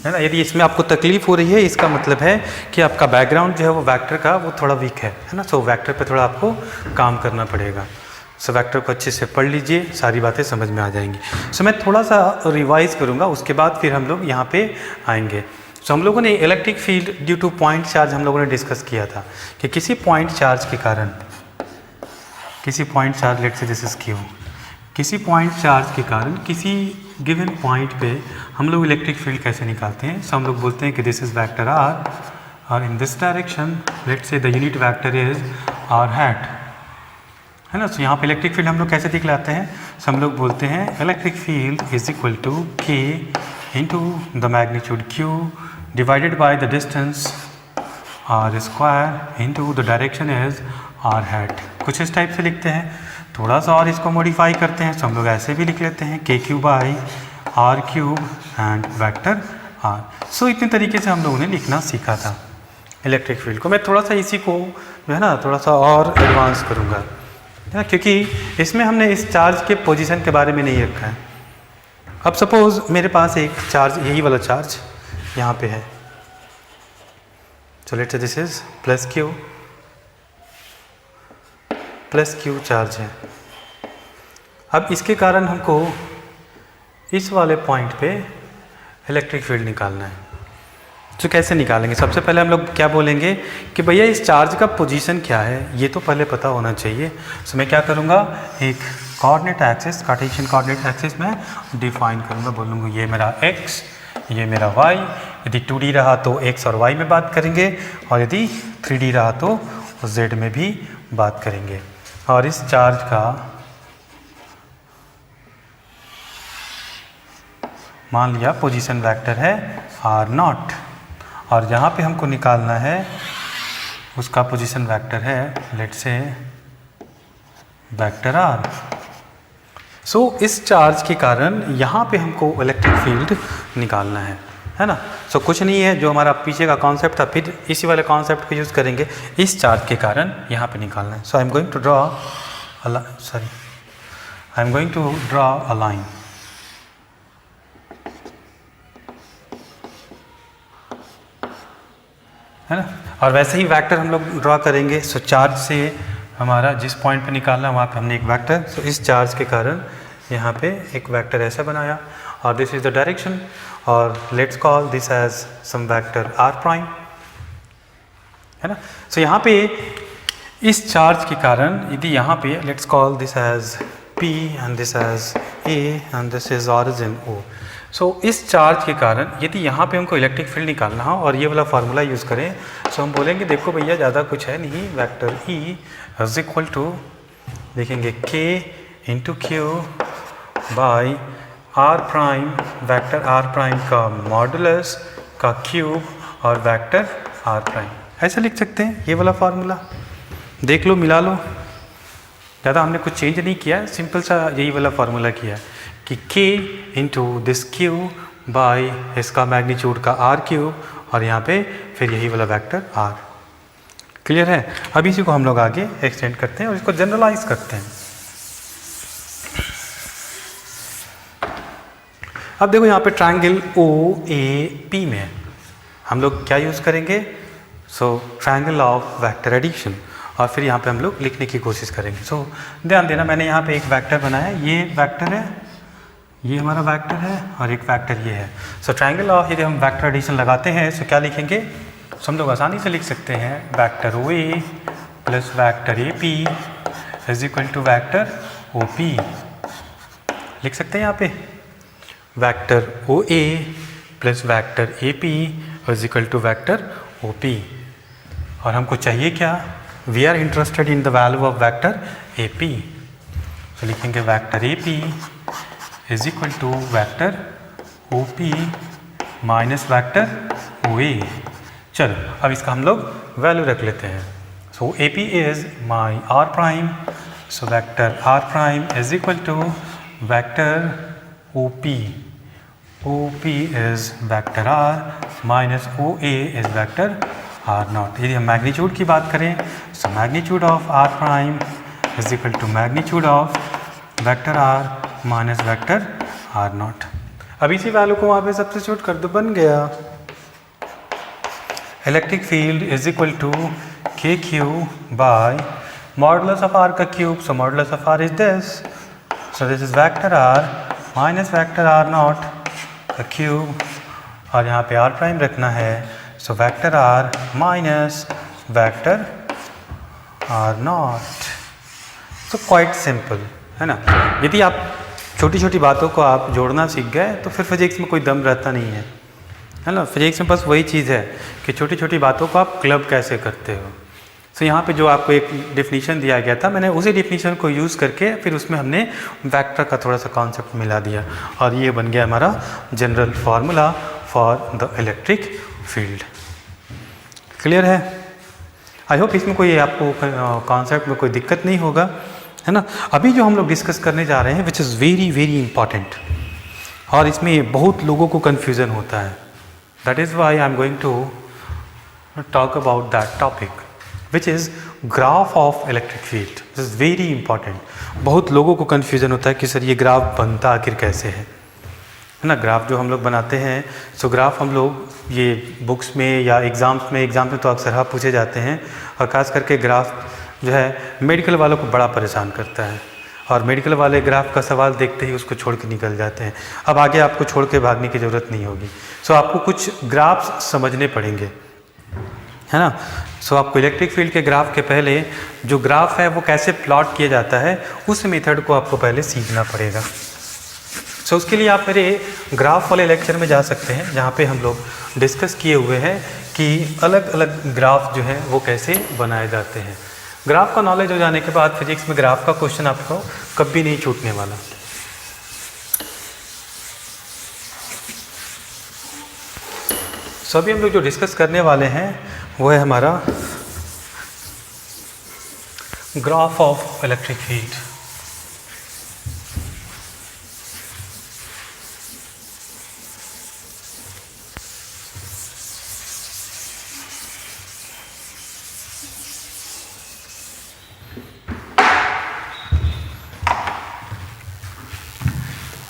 ना। यदि इसमें आपको तकलीफ हो रही है, इसका मतलब है कि आपका बैकग्राउंड जो है वो वेक्टर का वो थोड़ा वीक है ना। सो वेक्टर पे थोड़ा आपको काम करना पड़ेगा। सो वेक्टर को अच्छे से पढ़ लीजिए, सारी बातें समझ में आ जाएंगी। सो मैं थोड़ा सा रिवाइज करूँगा, उसके बाद फिर हम लोग यहाँ पे आएंगे। सो हम लोगों ने electric field due two point charge हम लोगों ने डिस्कस किया था कि किसी पॉइंट चार्ज के कारण, किसी पॉइंट चार्ज लेट से दिस इज Q, किसी पॉइंट चार्ज के कारण किसी गिवन पॉइंट पे हम लोग इलेक्ट्रिक फील्ड कैसे निकालते हैं। सो हम लोग बोलते हैं कि दिस इज वेक्टर R और इन दिस डायरेक्शन लेट से the unit vector is R hat, है ना। सो यहाँ पे इलेक्ट्रिक फील्ड हम लोग कैसे दिखलाते हैं, सो हम लोग बोलते हैं electric field is equal to K into the magnitude Q divided by the distance R square into the direction is R hat. कुछ इस टाइप से लिखते हैं। थोड़ा सा और इसको मॉडिफाई करते हैं, तो हम लोग ऐसे भी लिख लेते हैं K cube by R cube and vector R। सो इतने तरीके से हम लोगों ने लिखना सीखा था इलेक्ट्रिक फील्ड को। मैं थोड़ा सा इसी को जो है ना थोड़ा सा और एडवांस करूँगा, है ना, क्योंकि इसमें हमने इस चार्ज के पोजीशन के बारे में नहीं रखा है। अब सपोज मेरे पास एक चार्ज, यही वाला चार्ज यहाँ पे है, so let's say this is plus Q charge है। अब इसके कारण हमको इस वाले पॉइंट पे इलेक्ट्रिक फील्ड निकालना है। तो कैसे निकालेंगे, सबसे पहले हम लोग क्या बोलेंगे कि भैया इस चार्ज का पोजीशन क्या है, ये तो पहले पता होना चाहिए। सो मैं क्या करूँगा, एक coordinate axis, Cartesian coordinate axis में डिफाइन करूँगा, बोलूँगा ये मेरा x, ये मेरा y। यदि 2D रहा तो x और y में बात करेंगे, और यदि 3D रहा तो z में भी बात करेंगे। और इस चार्ज का मान लिया पोजीशन वेक्टर है r0, और जहाँ पे हमको निकालना है उसका पोजीशन वेक्टर है लेट्स से वेक्टर r। सो इस चार्ज के कारण यहाँ पे हमको इलेक्ट्रिक फील्ड निकालना है ना। सो कुछ नहीं है, जो हमारा पीछे का कॉन्सेप्ट था फिर इसी वाले कॉन्सेप्ट को यूज़ करेंगे, इस चार्ज के कारण यहाँ पे निकालना है। So I am going to draw a line, है ना। और वैसे ही वेक्टर हम लोग ड्रॉ करेंगे। सो चार्ज से हमारा जिस पॉइंट पे निकालना वहाँ पे हमने एक वेक्टर, सो इस चार्ज के कारण यहाँ पे एक वेक्टर ऐसा बनाया और दिस इज द डायरेक्शन और let's call this as some vector r prime, है ना। सो यहाँ पे इस चार्ज के कारण यदि यहाँ पे let's call this as p and this as a and this is origin o। So इस चार्ज के कारण यदि यहाँ पे हमको इलेक्ट्रिक फील्ड निकालना हो और ये वाला फार्मूला यूज़ करें, सो हम बोलेंगे देखो भैया ज़्यादा कुछ है नहीं, vector E is equal to देखेंगे k into Q by r prime, vector r prime का मॉडुलस का क्यूब और वेक्टर r प्राइम, ऐसे लिख सकते हैं। ये वाला फार्मूला देख लो, मिला लो, ज़्यादा हमने कुछ चेंज नहीं किया, सिंपल सा यही वाला फार्मूला किया कि k into this Q by इसका मैग्नीट्यूड का r क्यूब और यहाँ पे फिर यही वाला वेक्टर r। क्लियर है। अब इसी को हम लोग आगे एक्सटेंड करते हैं और इसको जनरलाइज करते हैं। अब देखो यहाँ पे ट्रायंगल OAP में हम लोग क्या यूज़ करेंगे, सो ट्रायंगल ऑफ वेक्टर एडिशन, और फिर यहाँ पे हम लोग लिखने की कोशिश करेंगे। सो ध्यान देना, मैंने यहाँ पे एक वेक्टर बनाया, ये वेक्टर है, ये हमारा वेक्टर है और एक वेक्टर ये है। सो ट्रायंगल ऑफ, यदि हम वेक्टर एडिशन लगाते हैं सो क्या लिखेंगे, सो हम लोग आसानी से लिख सकते हैं vector OA plus vector AP is equal to vector OP। लिख सकते हैं यहाँ पे vector OA plus vector AP is equal to vector OP। और हमको चाहिए क्या, we are interested in the value of vector AP, तो लिखेंगे vector AP is equal to vector OP minus vector OA। चलो अब इसका हम लोग वैल्यू रख लेते हैं। So AP is my r prime, so vector r prime is equal to vector OP, OP is vector r minus OA is vector r naught. यदि हम मैग्नीट्यूड की बात करें, so magnitude of r prime is equal to magnitude of vector r minus vector r naught. अब इसी वैल्यू को वहाँ पे सब्स्टिट्यूट कर दो, बन गया electric field is equal to K Q by modulus of r का cube, so modulus of r is this, so this is vector r minus vector r naught का क्यूब और यहाँ पे r प्राइम रखना है, so vector r minus vector r naught. So quite simple है ना। यदि आप छोटी छोटी बातों को आप जोड़ना सीख गए तो फिर फिजिक्स में कोई दम रहता नहीं है ना। फिजिक्स में बस वही चीज़ है कि छोटी छोटी बातों को आप क्लब कैसे करते हो। सो यहाँ पे जो आपको एक डेफिनेशन दिया गया था, मैंने उसी डेफिनेशन को यूज़ करके फिर उसमें हमने वेक्टर का थोड़ा सा कॉन्सेप्ट मिला दिया और ये बन गया हमारा general formula for the electric field. Clear है। आई होप इसमें कोई आपको कॉन्सेप्ट में कोई दिक्कत नहीं होगा, है ना। अभी जो हम लोग डिस्कस करने जा रहे हैं which is very very important और इसमें बहुत लोगों को कन्फ्यूज़न होता है, that is why I am going to talk about that topic which is graph of electric field. This is very important. बहुत लोगों को कन्फ्यूज़न होता है कि सर ये ग्राफ बनता आखिर कैसे है ना। ग्राफ जो हम लोग बनाते हैं, सो ग्राफ हम लोग ये बुक्स में या एग्ज़ाम्स में तो अक्सर पूछे जाते हैं और ख़ास करके ग्राफ जो है मेडिकल वालों को बड़ा परेशान करता है और मेडिकल वाले ग्राफ का सवाल देखते ही उसको छोड़ के निकल जाते हैं। अब आगे आपको छोड़ के भागने की ज़रूरत नहीं होगी। सो आपको कुछ ग्राफ्स समझने पड़ेंगे, है ना। सो आपको इलेक्ट्रिक फील्ड के ग्राफ के पहले जो ग्राफ है वो कैसे प्लॉट किया जाता है उस मेथड को आपको पहले सीखना पड़ेगा। सो उसके लिए आप मेरे ग्राफ वाले लेक्चर में जा सकते हैं जहाँ पे हम लोग डिस्कस किए हुए हैं कि अलग अलग ग्राफ जो है वो कैसे बनाए जाते हैं। ग्राफ का नॉलेज हो जाने के बाद फिजिक्स में ग्राफ का क्वेश्चन आपको कभी नहीं छूटने वाला। सो अभी हम लोग जो डिस्कस करने वाले हैं वो है हमारा ग्राफ ऑफ इलेक्ट्रिक फील्ड।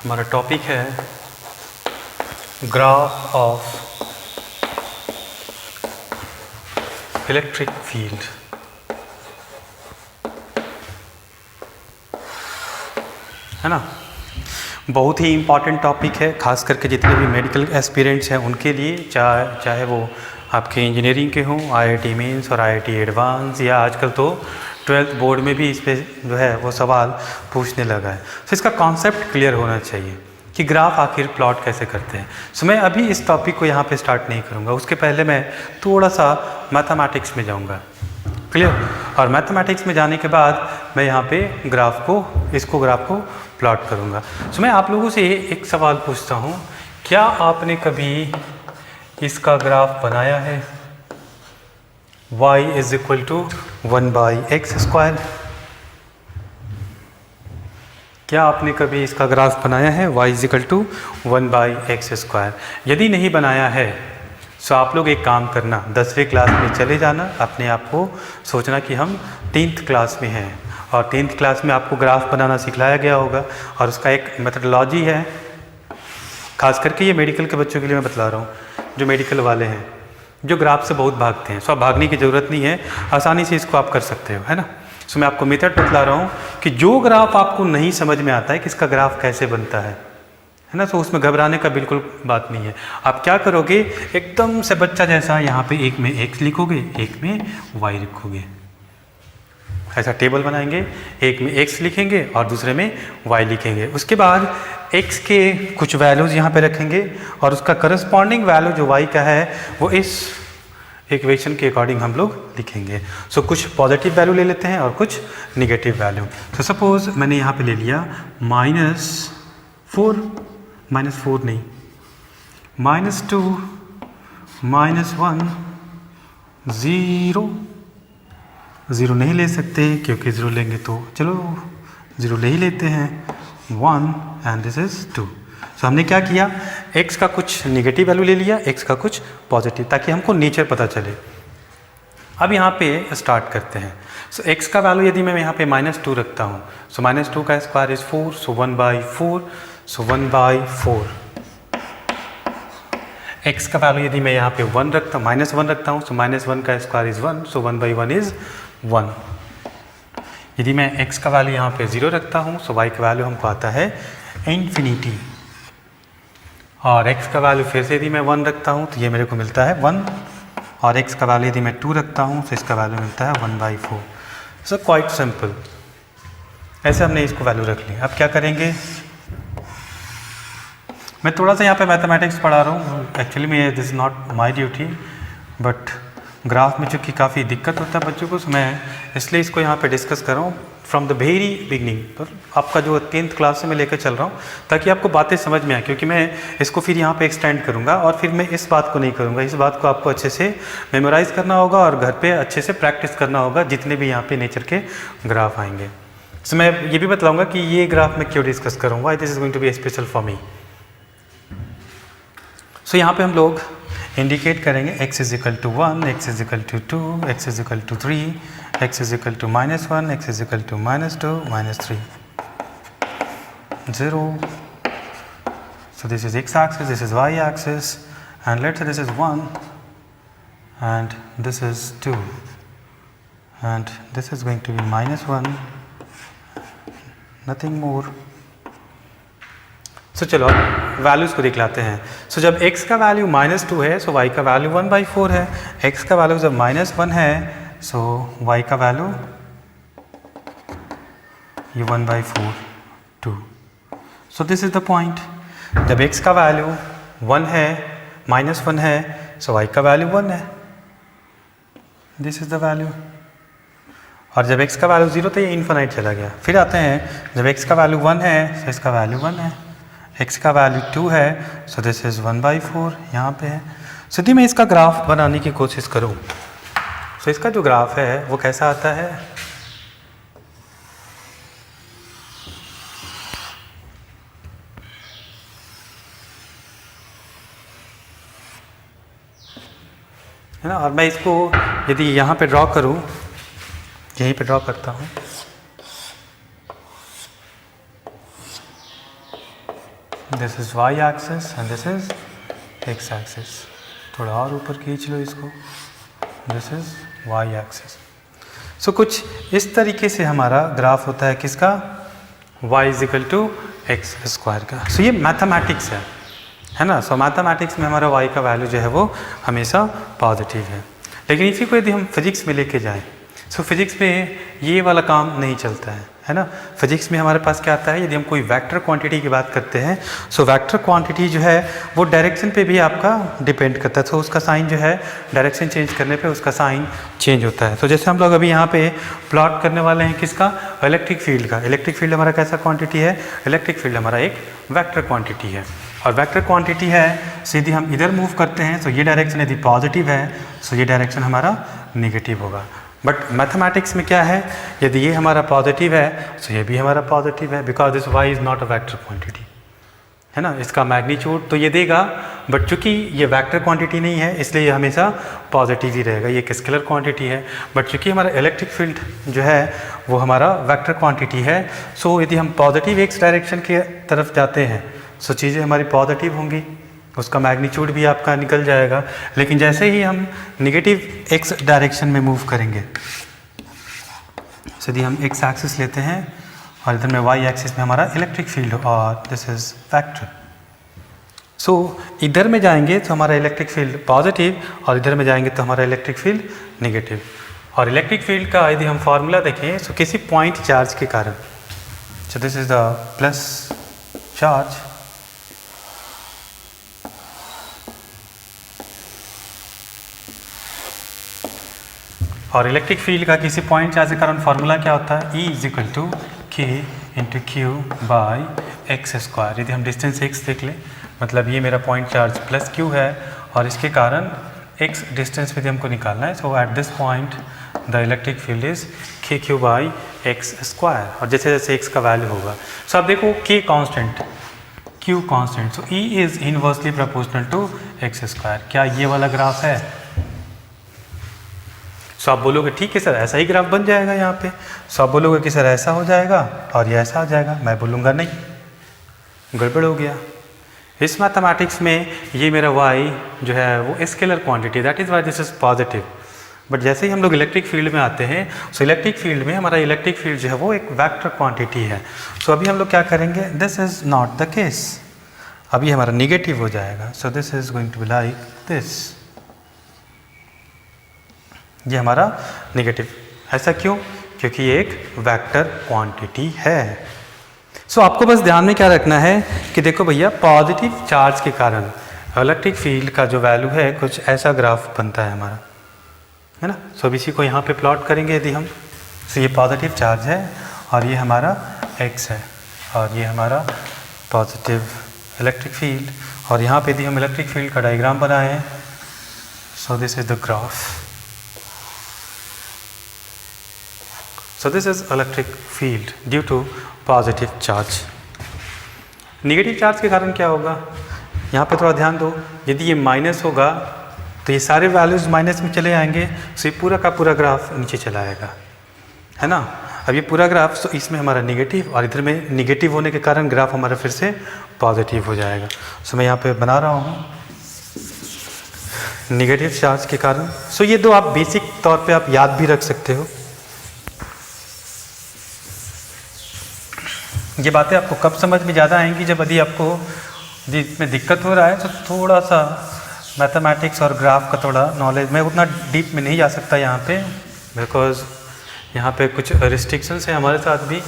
हमारा टॉपिक है ग्राफ ऑफ इलेक्ट्रिक फील्ड। है ना। बहुत ही इम्पॉर्टेंट टॉपिक है, खास करके जितने भी मेडिकल एस्पिरेंट्स हैं उनके लिए, चाहे वो आपके इंजीनियरिंग के हों, आईआईटी मेंस और आईआईटी एडवांस, या आजकल तो 12th बोर्ड में भी इस पर जो है वो सवाल पूछने लगा है। तो इसका कॉन्सेप्ट क्लियर होना चाहिए कि ग्राफ आखिर प्लॉट कैसे करते हैं। सो मैं अभी इस टॉपिक को यहाँ पे स्टार्ट नहीं करूँगा, उसके पहले मैं थोड़ा सा मैथमेटिक्स में जाऊँगा, क्लियर। और मैथमेटिक्स में जाने के बाद मैं यहाँ पे ग्राफ को प्लॉट करूँगा। सो मैं आप लोगों से एक सवाल पूछता हूँ, क्या आपने कभी इसका ग्राफ बनाया है? y is equal to 1/x²। क्या आपने कभी इसका ग्राफ बनाया है? y is equal to 1/x²। यदि नहीं बनाया है तो आप लोग एक काम करना, 10वीं क्लास में चले जाना, अपने आप को सोचना कि हम 10th क्लास में हैं, और 10th क्लास में आपको ग्राफ बनाना सिखलाया गया होगा, और उसका एक मेथडोलॉजी है। खास करके ये मेडिकल के बच्चों के लिए मैं बतला रहा हूँ, जो मेडिकल वाले हैं, जो ग्राफ से बहुत भागते हैं। सो आप भागने की ज़रूरत नहीं है, आसानी से इसको आप कर सकते हो, है ना। सो मैं आपको मेथड बतला रहा हूँ कि जो ग्राफ आपको नहीं समझ में आता है कि इसका ग्राफ कैसे बनता है ना, तो उसमें घबराने का बिल्कुल बात नहीं है। आप क्या करोगे, एकदम से बच्चा जैसा यहाँ पे एक में x लिखोगे, एक में y लिखोगे, ऐसा टेबल बनाएंगे, एक में x लिखेंगे और दूसरे में y लिखेंगे। उसके बाद x के कुछ वैल्यूज़ यहाँ पे रखेंगे और उसका करस्पॉन्डिंग वैल्यू जो y का है वो इस इक्वेशन के अकॉर्डिंग हम लोग लिखेंगे। सो कुछ पॉजिटिव वैल्यू ले लेते हैं और कुछ निगेटिव वैल्यू। तो सपोज मैंने यहाँ पे ले लिया -4 नहीं, -2 -1 0 नहीं ले सकते क्योंकि 0 लेंगे तो चलो 0 ले ही लेते हैं, 1 एंड दिस इज 2। सो हमने क्या किया, x का कुछ निगेटिव वैल्यू ले लिया, x का कुछ पॉजिटिव, ताकि हमको नेचर पता चले। अब यहाँ पे स्टार्ट करते हैं। सो x का वैल्यू यदि मैं यहाँ पे -2 रखता हूँ, सो -2 का square is 4, so 1/4, so 1/4। x का वैल्यू यदि मैं यहाँ पे 1 रखता हूँ, -1 रखता हूँ, सो -1 का स्क्वायर इज 1, सो 1/1 इज 1। यदि मैं x का वैल्यू यहाँ पे 0 रखता हूँ, सो y का वैल्यू हमको आता है इन्फिनिटी। और x का वैल्यू फिर से यदि मैं 1 रखता हूँ तो ये मेरे को मिलता है 1, और x का वैल्यू यदि मैं 2 रखता हूँ तो इसका वैल्यू मिलता है 1/4। सो क्वाइट सिंपल, ऐसे हमने इसको वैल्यू रख ली। अब क्या करेंगे, मैं थोड़ा सा यहाँ पे मैथमेटिक्स पढ़ा रहा हूँ, एक्चुअली में this is not my duty, but graph में चूँकि काफ़ी दिक्कत होता है बच्चों को, मैं इसलिए इसको यहाँ पे डिस्कस कर रहा हूँ फ्रॉम द वेरी बिगनिंग, पर आपका जो 10th क्लास से मैं लेकर चल रहा हूँ ताकि आपको बातें समझ में आए, क्योंकि मैं इसको फिर यहाँ पे एक्सटेंड करूँगा और फिर मैं इस बात को नहीं करूँगा। इस बात को आपको अच्छे से मेमोराइज़ करना होगा और घर पे अच्छे से प्रैक्टिस करना होगा जितने भी यहाँ पे नेचर के ग्राफ आएंगे। सो मैं ये भी बताऊँगा कि ये ग्राफ मैं क्यों डिस्कस करूँगा, why this is going to be special for me. So यहाँ पे हम लोग इंडिकेट करेंगे x is equal to 1, x is equal to 2, x is equal to 3, x is equal to -1, x is equal to -2, -3, 0. So this is x-axis, this is y-axis, and let's say this is 1, and this is 2, and this is going to be -1, nothing more. सो चलो वैल्यूज़ को दिखलाते हैं। सो जब x का वैल्यू -2 है, सो y का वैल्यू 1/4 है। x का वैल्यू जब -1 है, सो y का वैल्यू ये 1/4 2। सो दिस इज द पॉइंट। जब x का वैल्यू 1 है, -1 है, सो y का वैल्यू 1 है, दिस इज द वैल्यू। और जब x का वैल्यू 0 तो ये इन्फिनाइट चला गया। फिर आते हैं, जब x का वैल्यू 1 है, सो इसका वैल्यू 1 है, x का वैल्यू 2 है, सो दिस इज़ 1/4 यहाँ पे है। सो यदि मैं इसका ग्राफ बनाने की कोशिश करूँ, सो इसका जो ग्राफ है वो कैसा आता है, है ना। और मैं इसको यदि यहाँ पे ड्रॉ करूँ, यहीं पे ड्रॉ करता हूँ, this is y axis and this is x axis. थोड़ा और ऊपर खींच लो इसको, दिस इज y एक्सिस। सो कुछ इस तरीके से हमारा ग्राफ होता है किसका, y is equal to X square का। सो ये मैथमेटिक्स है ना। सो मैथमेटिक्स में हमारा y का वैल्यू जो है वो हमेशा पॉजिटिव है। लेकिन इसी को यदि हम फिजिक्स में लेके जाएं, सो फिजिक्स में ये वाला काम नहीं चलता है ना। फिजिक्स में हमारे पास क्या आता है, यदि हम कोई वेक्टर क्वांटिटी की बात करते हैं, सो वेक्टर क्वांटिटी जो है वो डायरेक्शन पे भी आपका डिपेंड करता है। तो उसका साइन जो है डायरेक्शन चेंज करने पे उसका साइन चेंज होता है। तो जैसे हम लोग अभी यहाँ पे प्लॉट करने वाले हैं किसका, इलेक्ट्रिक फील्ड का। इलेक्ट्रिक फील्ड हमारा कैसा क्वांटिटी है, इलेक्ट्रिक फील्ड हमारा एक वेक्टर क्वांटिटी है। और वेक्टर क्वांटिटी है, सीधी हम इधर मूव करते हैं, सो ये डायरेक्शन यदि पॉजिटिव है, सो ये डायरेक्शन हमारा नेगेटिव होगा। बट मैथमेटिक्स में क्या है, यदि ये हमारा पॉजिटिव है, सो ये भी हमारा पॉजिटिव है, because this y is not a vector quantity, है ना। इसका मैग्नीट्यूड तो ये देगा, बट चूंकि ये वेक्टर क्वांटिटी नहीं है इसलिए ये हमेशा पॉजिटिव ही रहेगा। ये एक स्केलर क्वांटिटी है, बट चूंकि हमारा इलेक्ट्रिक फील्ड जो है वो हमारा वेक्टर क्वांटिटी है, सो यदि हम पॉजिटिव एक्स डायरेक्शन की तरफ जाते हैं, सो चीज़ें हमारी पॉजिटिव होंगी, उसका मैग्नीट्यूड भी आपका निकल जाएगा। लेकिन जैसे ही हम नेगेटिव एक्स डायरेक्शन में मूव करेंगे, यदि हम एक्स एक्सिस लेते हैं और इधर में वाई एक्सिस में हमारा इलेक्ट्रिक फील्ड और दिस इज वेक्टर, सो इधर में जाएंगे तो हमारा इलेक्ट्रिक फील्ड पॉजिटिव और इधर में जाएंगे तो हमारा इलेक्ट्रिक फील्ड नेगेटिव। और इलेक्ट्रिक फील्ड का यदि हम फार्मूला देखें, सो किसी पॉइंट चार्ज के कारण, सो this is the plus charge, और इलेक्ट्रिक फील्ड का किसी पॉइंट चार्ज के कारण फार्मूला क्या होता है, E इज इक्वल टू के into Q by x square. यदि हम डिस्टेंस x देख लें, मतलब ये मेरा पॉइंट चार्ज प्लस q है और इसके कारण x डिस्टेंस पे हमको निकालना है। So at this point the electric field is K Q by x square. और जैसे जैसे x का वैल्यू होगा, सो आप देखो k constant, q constant, so E is inversely proportional to X square. क्या ये वाला ग्राफ है? सो आप बोलोगे ठीक है सर ऐसा ही ग्राफ बन जाएगा यहाँ पे। सो आप बोलोगे कि सर ऐसा हो जाएगा और ये ऐसा हो जाएगा। मैं बोलूँगा नहीं, गड़बड़ हो गया। इस मैथमेटिक्स में ये मेरा y जो है वो scalar quantity, that is why this is positive. But जैसे ही हम लोग इलेक्ट्रिक फील्ड में आते हैं, सो इलेक्ट्रिक फील्ड में हमारा इलेक्ट्रिक फील्ड जो है वो एक वेक्टर क्वांटिटी है। सो अभी हम लोग क्या करेंगे, this is not the case, अभी हमारा निगेटिव हो जाएगा। So this is going to be like this, ये हमारा नेगेटिव। ऐसा क्यों? क्योंकि ये एक वेक्टर क्वांटिटी है। सो आपको बस ध्यान में क्या रखना है कि देखो भैया, पॉजिटिव चार्ज के कारण इलेक्ट्रिक फील्ड का जो वैल्यू है कुछ ऐसा ग्राफ बनता है हमारा, है ना। सो अब इसी को यहाँ पे प्लॉट करेंगे यदि हम, सो ये पॉजिटिव चार्ज है और ये हमारा x है और ये हमारा पॉजिटिव इलेक्ट्रिक फील्ड, और यहाँ पे यदि हम इलेक्ट्रिक फील्ड का डायग्राम बनाएं, सो this is the graph. So this is electric field due to positive charge. Negative charge के कारण क्या होगा, यहाँ पे थोड़ा ध्यान दो। यदि ये माइनस होगा तो ये सारे वैल्यूज़ माइनस में चले आएंगे, सो ये पूरा का पूरा ग्राफ नीचे चला आएगा, है ना। अब ये पूरा ग्राफ, तो इसमें हमारा नेगेटिव और इधर में नेगेटिव होने के कारण ग्राफ हमारा फिर से पॉजिटिव हो जाएगा। सो मैं यहाँ पे बना रहा हूँ नेगेटिव चार्ज के कारण। सो ये दो आप बेसिक तौर पे आप याद भी रख सकते हो। ये बातें आपको कब समझ में ज़्यादा आएंगी, जब यदि आपको इसमें दिक्कत हो रहा है, तो थोड़ा सा मैथमेटिक्स और ग्राफ का थोड़ा नॉलेज, मैं उतना डीप में नहीं जा सकता यहाँ पे, बिकॉज यहाँ पे कुछ रिस्ट्रिक्शंस हैं हमारे साथ भी।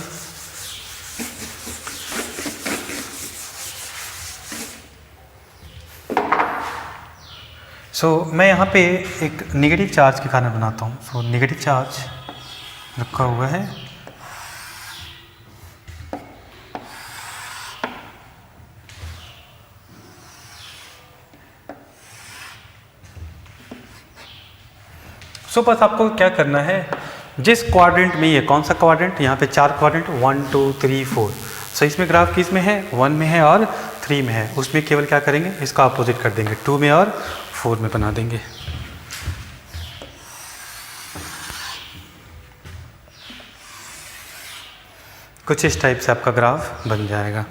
सो मैं यहाँ पे एक नेगेटिव चार्ज के कारण बनाता हूँ। सो नेगेटिव चार्ज रखा हुआ है, सो बस आपको क्या करना है, जिस क्वाड्रेंट में, ये कौन सा क्वाड्रेंट, यहाँ पे 4 क्वाड्रेंट 1 2 3 4, सो इसमें ग्राफ किस में है, 1 में है और 3 में है। उसमें केवल क्या करेंगे, इसका अपोजिट कर देंगे, 2 में और 4 में बना देंगे। कुछ इस टाइप से आपका ग्राफ बन जाएगा।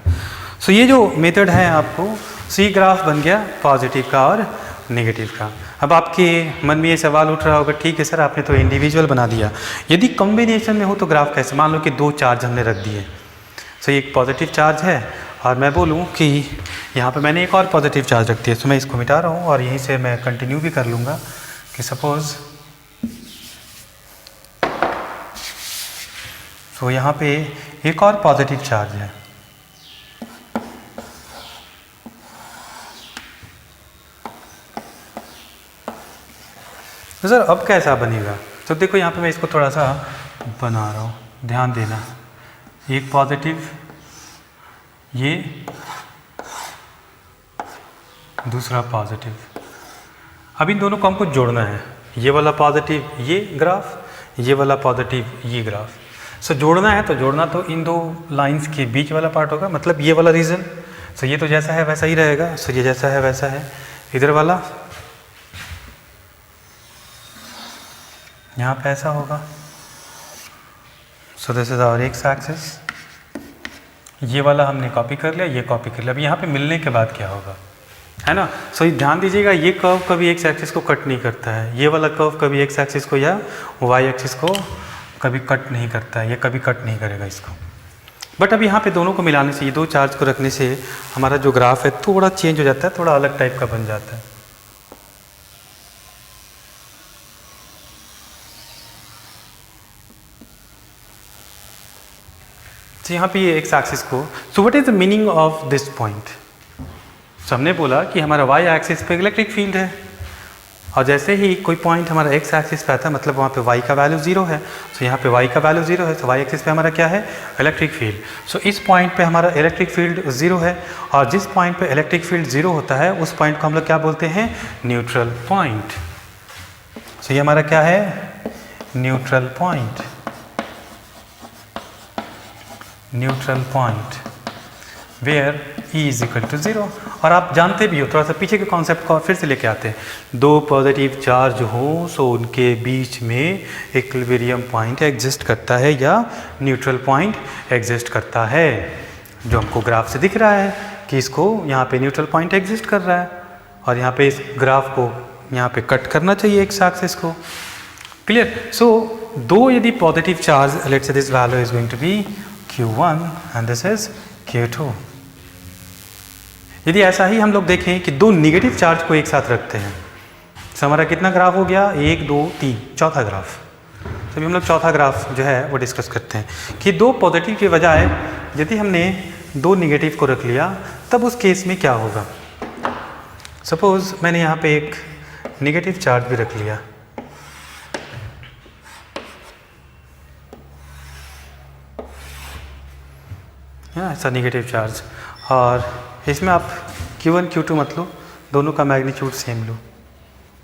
सो ये जो मेथड है आपको, सी ग्राफ बन गया पॉजिटिव का और नेगेटिव का। अब आपके मन में ये सवाल उठ रहा होगा, ठीक है सर आपने तो इंडिविजुअल बना दिया, यदि कॉम्बिनेशन में हो तो ग्राफ कैसे? मान लो कि 2 चार्ज हमने रख दिए, सो ये एक पॉजिटिव चार्ज है और मैं बोलूँ कि यहाँ पे मैंने एक और पॉजिटिव चार्ज रख दिया, तो मैं इसको मिटा रहा हूँ और यहीं से मैं कंटिन्यू भी कर लूँगा कि सपोज़ तो यहाँ पे एक और पॉजिटिव चार्ज है। तो सर अब कैसा बनेगा? तो देखो यहाँ पे मैं इसको थोड़ा सा बना रहा हूँ, ध्यान देना। एक पॉजिटिव, ये दूसरा पॉजिटिव। अब इन दोनों को हमको जोड़ना है, ये वाला पॉजिटिव ये ग्राफ, ये वाला पॉजिटिव ये ग्राफ। सो जोड़ना है तो जोड़ना तो इन दो लाइंस के बीच वाला पार्ट होगा, मतलब ये वाला रीजन। सो ये तो जैसा है वैसा ही रहेगा, सो ये जैसा है वैसा है। इधर वाला यहाँ पे ऐसा होगा। So this is our X axis. ये वाला हमने कॉपी कर लिया, ये कॉपी कर लिया। अब यहाँ पे मिलने के बाद क्या होगा, है ना? सो ध्यान दीजिएगा, ये कर्व कभी एक्स एक्सिस को कट नहीं करता है, ये वाला कर्व कभी एक्स एक्सिस को या वाई एक्सिस को कभी कट नहीं करता है, ये कभी कट नहीं करेगा इसको। बट अब यहाँ पे दोनों को मिलाने से, ये दो चार्ज को रखने से हमारा जो ग्राफ है थोड़ा चेंज हो जाता है, थोड़ा अलग टाइप का बन जाता है। तो यहाँ पे ये एक्स एक्सिस को, so what is the meaning of this point? तो हमने बोला कि हमारा वाई एक्सिस पे इलेक्ट्रिक फील्ड है, और जैसे ही कोई पॉइंट हमारा एक्स एक्सिस पे आता है मतलब वहाँ पे वाई का वैल्यू 0 है। तो यहाँ पे वाई का वैल्यू 0 है, तो वाई एक्सिस पे हमारा क्या है, इलेक्ट्रिक फील्ड। सो इस पॉइंट पे हमारा इलेक्ट्रिक फील्ड 0 है, और जिस पॉइंट पे इलेक्ट्रिक फील्ड 0 होता है उस पॉइंट को हम लोग क्या बोलते हैं, न्यूट्रल पॉइंट। सो ये हमारा क्या है, neutral point. Neutral point where E is equal to 0। और आप जानते भी हो, थोड़ा सा पीछे के कॉन्सेप्ट को फिर से लेके आते हैं। दो पॉजिटिव चार्ज हो सो उनके बीच में इक्विलिब्रियम पॉइंट एग्जिस्ट करता है या न्यूट्रल पॉइंट एग्जिस्ट करता है, जो हमको ग्राफ से दिख रहा है कि इसको यहाँ पे न्यूट्रल पॉइंट एग्जिस्ट कर रहा है, और यहाँ पे इस ग्राफ को यहाँ पे कट करना चाहिए एक्स एक्सिस को। क्लियर? सो दो यदि positive charge, let's say this value is going to be Q1 and this is Q2। यदि ऐसा ही हम लोग देखें कि दो निगेटिव चार्ज को एक साथ रखते हैं, तो हमारा कितना ग्राफ हो गया, 1 2 3, चौथा ग्राफ। तो अभी हम लोग चौथा ग्राफ जो है वो डिस्कस करते हैं कि दो पॉजिटिव के बजाय यदि हमने दो निगेटिव को रख लिया तब उस केस में क्या होगा। सपोज मैंने यहाँ पे एक निगेटिव चार्ज भी रख लिया, ऐसा निगेटिव चार्ज, और इसमें आप Q1 Q2 मत लो, दोनों का मैग्नीट्यूड सेम लो,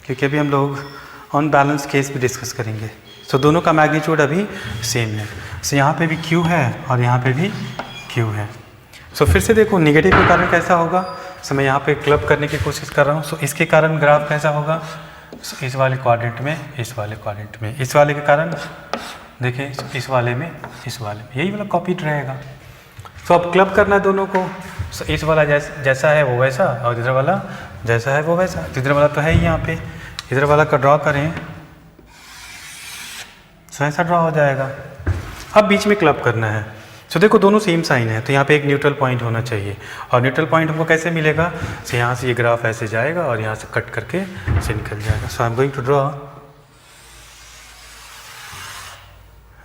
क्योंकि अभी हम लोग ऑन बैलेंस केस भी डिस्कस करेंगे। सो दोनों का मैग्नीट्यूड अभी सेम है। सो यहाँ पे भी Q है और यहाँ पे भी Q है। सो फिर से देखो निगेटिव के कारण कैसा होगा। सो मैं यहाँ पे क्लब करने की कोशिश कर रहा हूँ। सो इसके कारण ग्राफ कैसा होगा, सो इस वाले क्वाड्रेंट में, इस वाले क्वाड्रेंट में, इस वाले के कारण देखिए इस वाले में, इस वाले में, यही वाला कॉपी रहेगा। तो अब क्लब करना है दोनों को। सो इस वाला जैसा है वो वैसा, और इधर वाला जैसा है वो वैसा। तो इधर वाला तो है ही यहाँ पे, इधर वाला का ड्रॉ करें, सो ऐसा ड्रॉ हो जाएगा। अब बीच में क्लब करना है। सो देखो दोनों सेम साइन है, तो यहाँ पे एक न्यूट्रल पॉइंट होना चाहिए, और न्यूट्रल पॉइंट हमको कैसे मिलेगा, सो यहाँ से ये ग्राफ ऐसे जाएगा और यहाँ से कट करके से निकल जाएगा। So I am going to draw,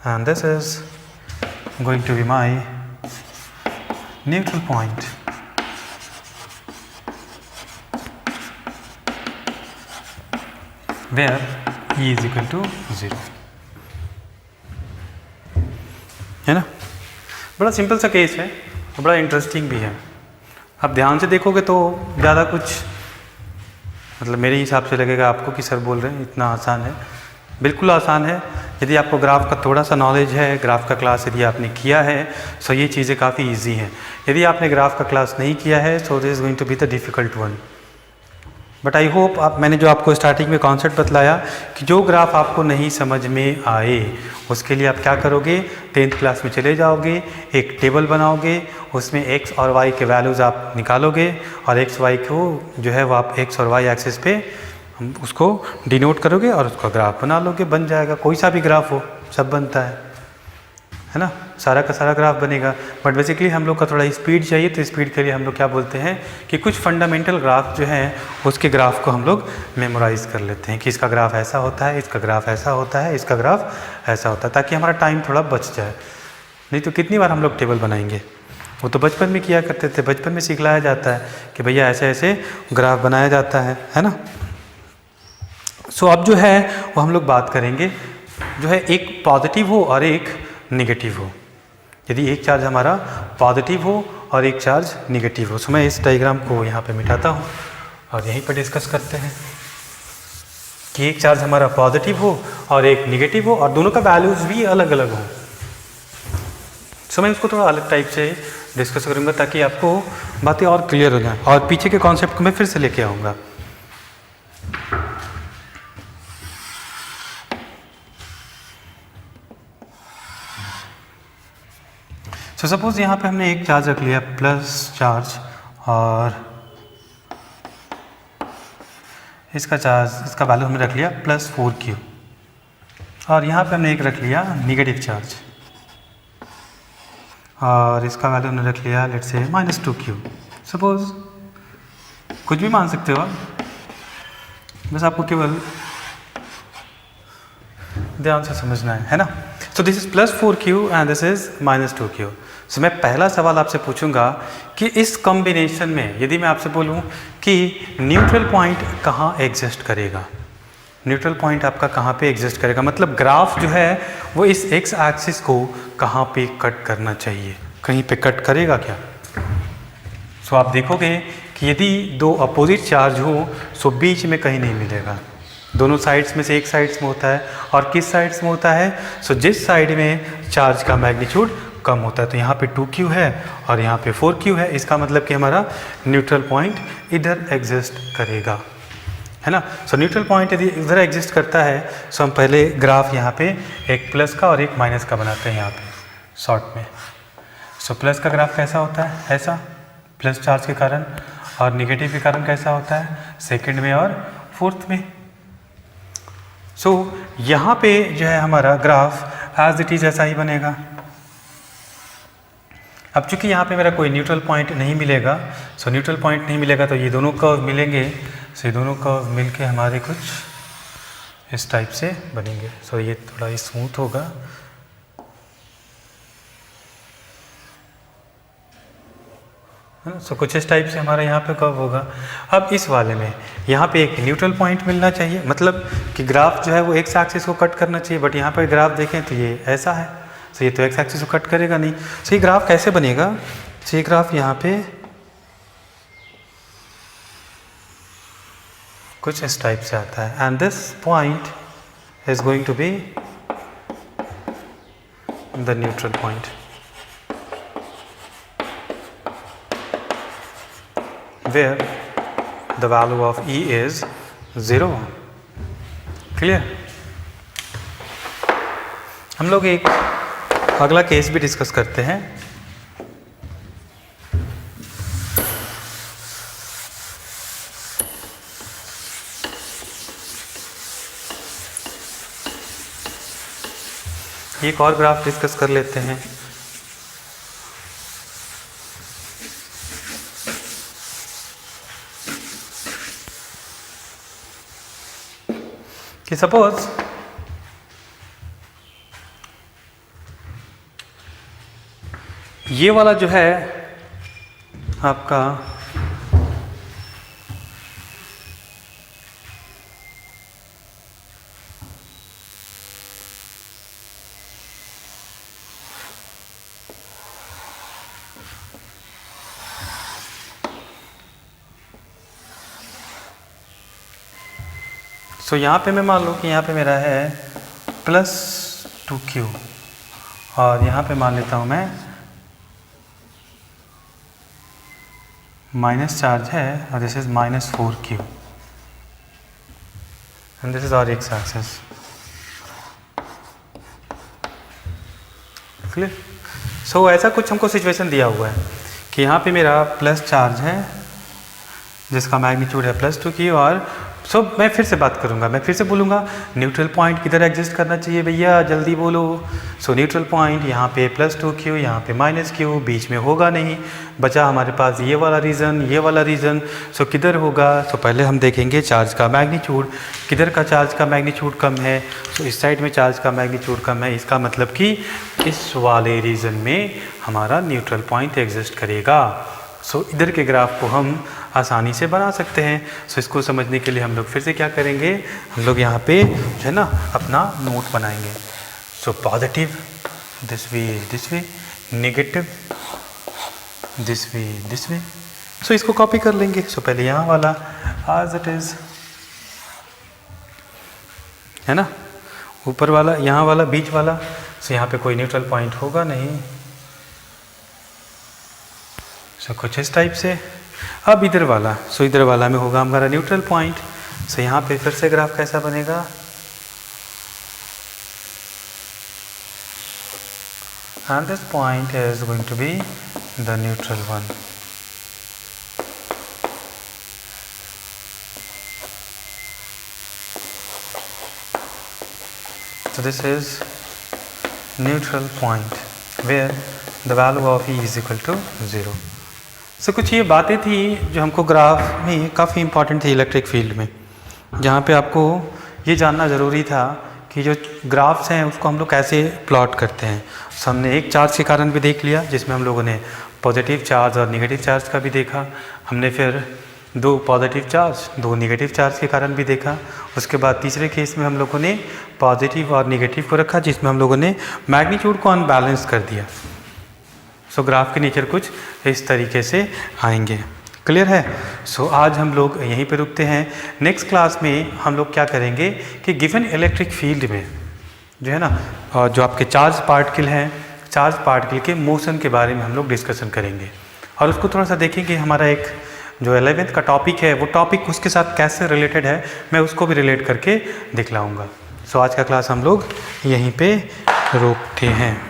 and this is going to be my neutral point where E is equal to 0, है ना? बड़ा सिंपल सा केस है और बड़ा इंटरेस्टिंग भी है। आप ध्यान से देखोगे तो ज़्यादा कुछ मतलब मेरे हिसाब से लगेगा आपको कि सर बोल रहे हैं इतना आसान है। बिल्कुल आसान है यदि आपको ग्राफ का थोड़ा सा नॉलेज है, ग्राफ का क्लास यदि आपने किया है सो ये चीज़ें काफ़ी इजी हैं। यदि आपने ग्राफ का क्लास नहीं किया है so this is going to be the difficult one. But I hope मैंने जो आपको स्टार्टिंग में कॉन्सेप्ट बतलाया कि जो ग्राफ आपको नहीं समझ में आए उसके लिए आप क्या करोगे, 10th क्लास में चले जाओगे, एक टेबल बनाओगे, उसमें x और y के वैल्यूज़ आप निकालोगे और x y को जो है वो आप x और y एक्सिस पे उसको डिनोट करोगे और उसका ग्राफ बना लोगे, बन जाएगा। कोई सा भी ग्राफ हो सब बनता है। है ना, सारा का सारा ग्राफ बनेगा। बट बेसिकली हम लोग का थोड़ा स्पीड चाहिए, तो स्पीड के लिए हम लोग क्या बोलते हैं कि कुछ फंडामेंटल ग्राफ जो हैं उसके ग्राफ को हम लोग मेमोराइज कर लेते हैं कि इसका ग्राफ ऐसा होता है, इसका ग्राफ ऐसा होता है, इसका ग्राफ ऐसा होता है, ताकि हमारा टाइम थोड़ा बच जाए। नहीं तो कितनी बार हम लोग टेबल बनाएंगे, वो तो बचपन में किया करते थे, बचपन में सिखलाया जाता है कि भैया ऐसे ऐसे ग्राफ बनाया जाता है ना। सो अब जो है वो हम लोग बात करेंगे जो है एक पॉजिटिव हो और एक निगेटिव हो। यदि एक चार्ज हमारा पॉजिटिव हो और एक चार्ज निगेटिव हो। सो मैं इस डायग्राम को यहाँ पे मिटाता हूँ और यहीं पर डिस्कस करते हैं कि एक चार्ज हमारा पॉजिटिव हो और एक निगेटिव हो और दोनों का वैल्यूज़ भी अलग अलग हो। सो मैं इसको थोड़ा अलग टाइप से डिस्कस करूँगा ताकि आपको बातें और क्लियर हो जाएं, और पीछे के कॉन्सेप्ट को मैं फिर से लेके आऊँगा। सो सपोज यहाँ पे हमने एक चार्ज रख लिया प्लस चार्ज, और इसका वैल्यू हमने रख लिया +4Q, और यहाँ पे हमने एक रख लिया निगेटिव चार्ज और इसका वैल्यू हमने रख लिया लेट्स से -2Q। सपोज कुछ भी मान सकते हो आप, बस आपको केवल ध्यान से समझना है ना। सो this is +4Q and this is -2Q। सो मैं पहला सवाल आपसे पूछूंगा कि इस कॉम्बिनेशन में यदि मैं आपसे बोलूं कि न्यूट्रल पॉइंट कहाँ एग्जिस्ट करेगा, न्यूट्रल पॉइंट आपका कहाँ पे एग्जिस्ट करेगा, मतलब ग्राफ जो है वो इस एक्स एक्सिस को कहाँ पे कट करना चाहिए, कहीं पे कट करेगा क्या। सो आप देखोगे कि यदि दो अपोजिट चार्ज हो सो बीच में कहीं नहीं मिलेगा, दोनों साइड्स में से एक साइड्स में होता है, और किस साइड्स में होता है, सो जिस साइड में चार्ज का मैग्नीट्यूड कम होता है। तो यहाँ पे 2Q है और यहाँ पे 4Q है, इसका मतलब कि हमारा न्यूट्रल पॉइंट इधर एग्जिस्ट करेगा, है ना। सो न्यूट्रल पॉइंट यदि इधर एग्जिस्ट करता है सो हम पहले ग्राफ यहाँ पे एक प्लस का और एक माइनस का बनाते हैं यहाँ पे शॉर्ट में। सो प्लस का ग्राफ कैसा होता है, ऐसा प्लस चार्ज के कारण, और निगेटिव के कारण कैसा होता है, सेकेंड में और फोर्थ में। सो यहाँ पे जो है हमारा ग्राफ एज इट इज ऐसा ही बनेगा। अब चूंकि यहाँ पे मेरा कोई न्यूट्रल पॉइंट नहीं मिलेगा, सो न्यूट्रल पॉइंट नहीं मिलेगा तो ये दोनों कर्व मिलेंगे, सो ये दोनों कर्व मिलके हमारे कुछ इस टाइप से बनेंगे। सो ये थोड़ा स्मूथ होगा, है ना। सो कुछ इस टाइप से हमारा यहाँ पे कर्व होगा। अब इस वाले में यहाँ पे एक न्यूट्रल पॉइंट मिलना चाहिए, मतलब कि ग्राफ जो है वो एक्स एक्सिस को कट करना चाहिए, बट यहाँ पर ग्राफ देखें तो ये ऐसा है, सो ये तो एक्स एक्सिस को कट करेगा नहीं। सो ये ग्राफ कैसे बनेगा, सो ये ग्राफ यहाँ पे कुछ इस टाइप से आता है, and this point is going to be the neutral point, where the value of E is 0। Clear. हम लोग एक अगला केस भी डिस्कस करते हैं। एक और ग्राफ डिस्कस कर लेते हैं। कि सपोज ये वाला जो है आपका सो यहाँ पे मैं मान लूँ कि यहाँ पे मेरा है +2Q, और यहाँ पे मान लेता हूँ मैं माइनस चार्ज है, और this is -4Q and this is our X axis. Clear. So ऐसा कुछ हमको सिचुएशन दिया हुआ है कि यहाँ पे मेरा प्लस चार्ज है जिसका मैग्नीट्यूड है +2Q, और सो मैं फिर से बात करूँगा, मैं फिर से बोलूँगा न्यूट्रल पॉइंट किधर एग्जिस्ट करना चाहिए भैया, जल्दी बोलो। सो न्यूट्रल पॉइंट यहाँ पे +2q, यहाँ पे -q, बीच में होगा नहीं, बचा हमारे पास ये वाला रीजन, ये वाला रीजन। सो किधर होगा? सो पहले हम देखेंगे चार्ज का मैग्नीट्यूड, किधर का चार्ज का मैग्नीट्यूड कम है। सो इस साइड में चार्ज का मैग्नीट्यूड कम है, इसका मतलब कि इस वाले रीजन में हमारा न्यूट्रल पॉइंट एग्जिस्ट करेगा। सो इधर के ग्राफ को हम आसानी से बना सकते हैं। सो इसको समझने के लिए हम लोग फिर से क्या करेंगे, हम लोग यहाँ पे जो है ना अपना नोट बनाएंगे। So positive this way, negative this way. So इसको कॉपी कर लेंगे। सो पहले यहाँ वाला एज इट इज़ है ना, ऊपर वाला, यहाँ वाला, बीच वाला। सो यहाँ पे कोई न्यूट्रल पॉइंट होगा नहीं। सो कुछ इस टाइप से। अब इधर वाला, सो इधर वाला में होगा हमारा न्यूट्रल पॉइंट। सो यहाँ पे फिर से ग्राफ कैसा बनेगा, and this point is going to be the neutral one. So this is neutral point where the value of E is equal to 0. So कुछ ये बातें थी जो हमको ग्राफ में काफ़ी इंपॉर्टेंट थी इलेक्ट्रिक फील्ड में, जहाँ पे आपको ये जानना ज़रूरी था कि जो ग्राफ्स हैं उसको हम लोग कैसे प्लॉट करते हैं। So हमने एक चार्ज के कारण भी देख लिया जिसमें हम लोगों ने पॉजिटिव चार्ज और नेगेटिव चार्ज का भी देखा। हमने फिर 2 पॉजिटिव चार्ज 2 नेगेटिव चार्ज के कारण भी देखा। उसके बाद तीसरे केस में हम लोगों ने पॉजिटिव और नेगेटिव को रखा जिसमें हम लोगों ने मैग्नीट्यूड को अनबैलेंस कर दिया। सो ग्राफ के नेचर कुछ इस तरीके से आएंगे। क्लियर है? सो आज हम लोग यहीं पे रुकते हैं। नेक्स्ट क्लास में हम लोग क्या करेंगे कि गिवन इलेक्ट्रिक फील्ड में जो है ना, जो आपके चार्ज पार्टिकल हैं, चार्ज पार्टिकल के मोशन के बारे में हम लोग डिस्कशन करेंगे और उसको थोड़ा सा देखेंगे। हमारा एक जो 11th का टॉपिक है वो टॉपिक उसके साथ कैसे रिलेटेड है मैं उसको भी रिलेट करके दिखलाऊंगा। सो आज का क्लास हम लोग यहीं पे रोकते हैं।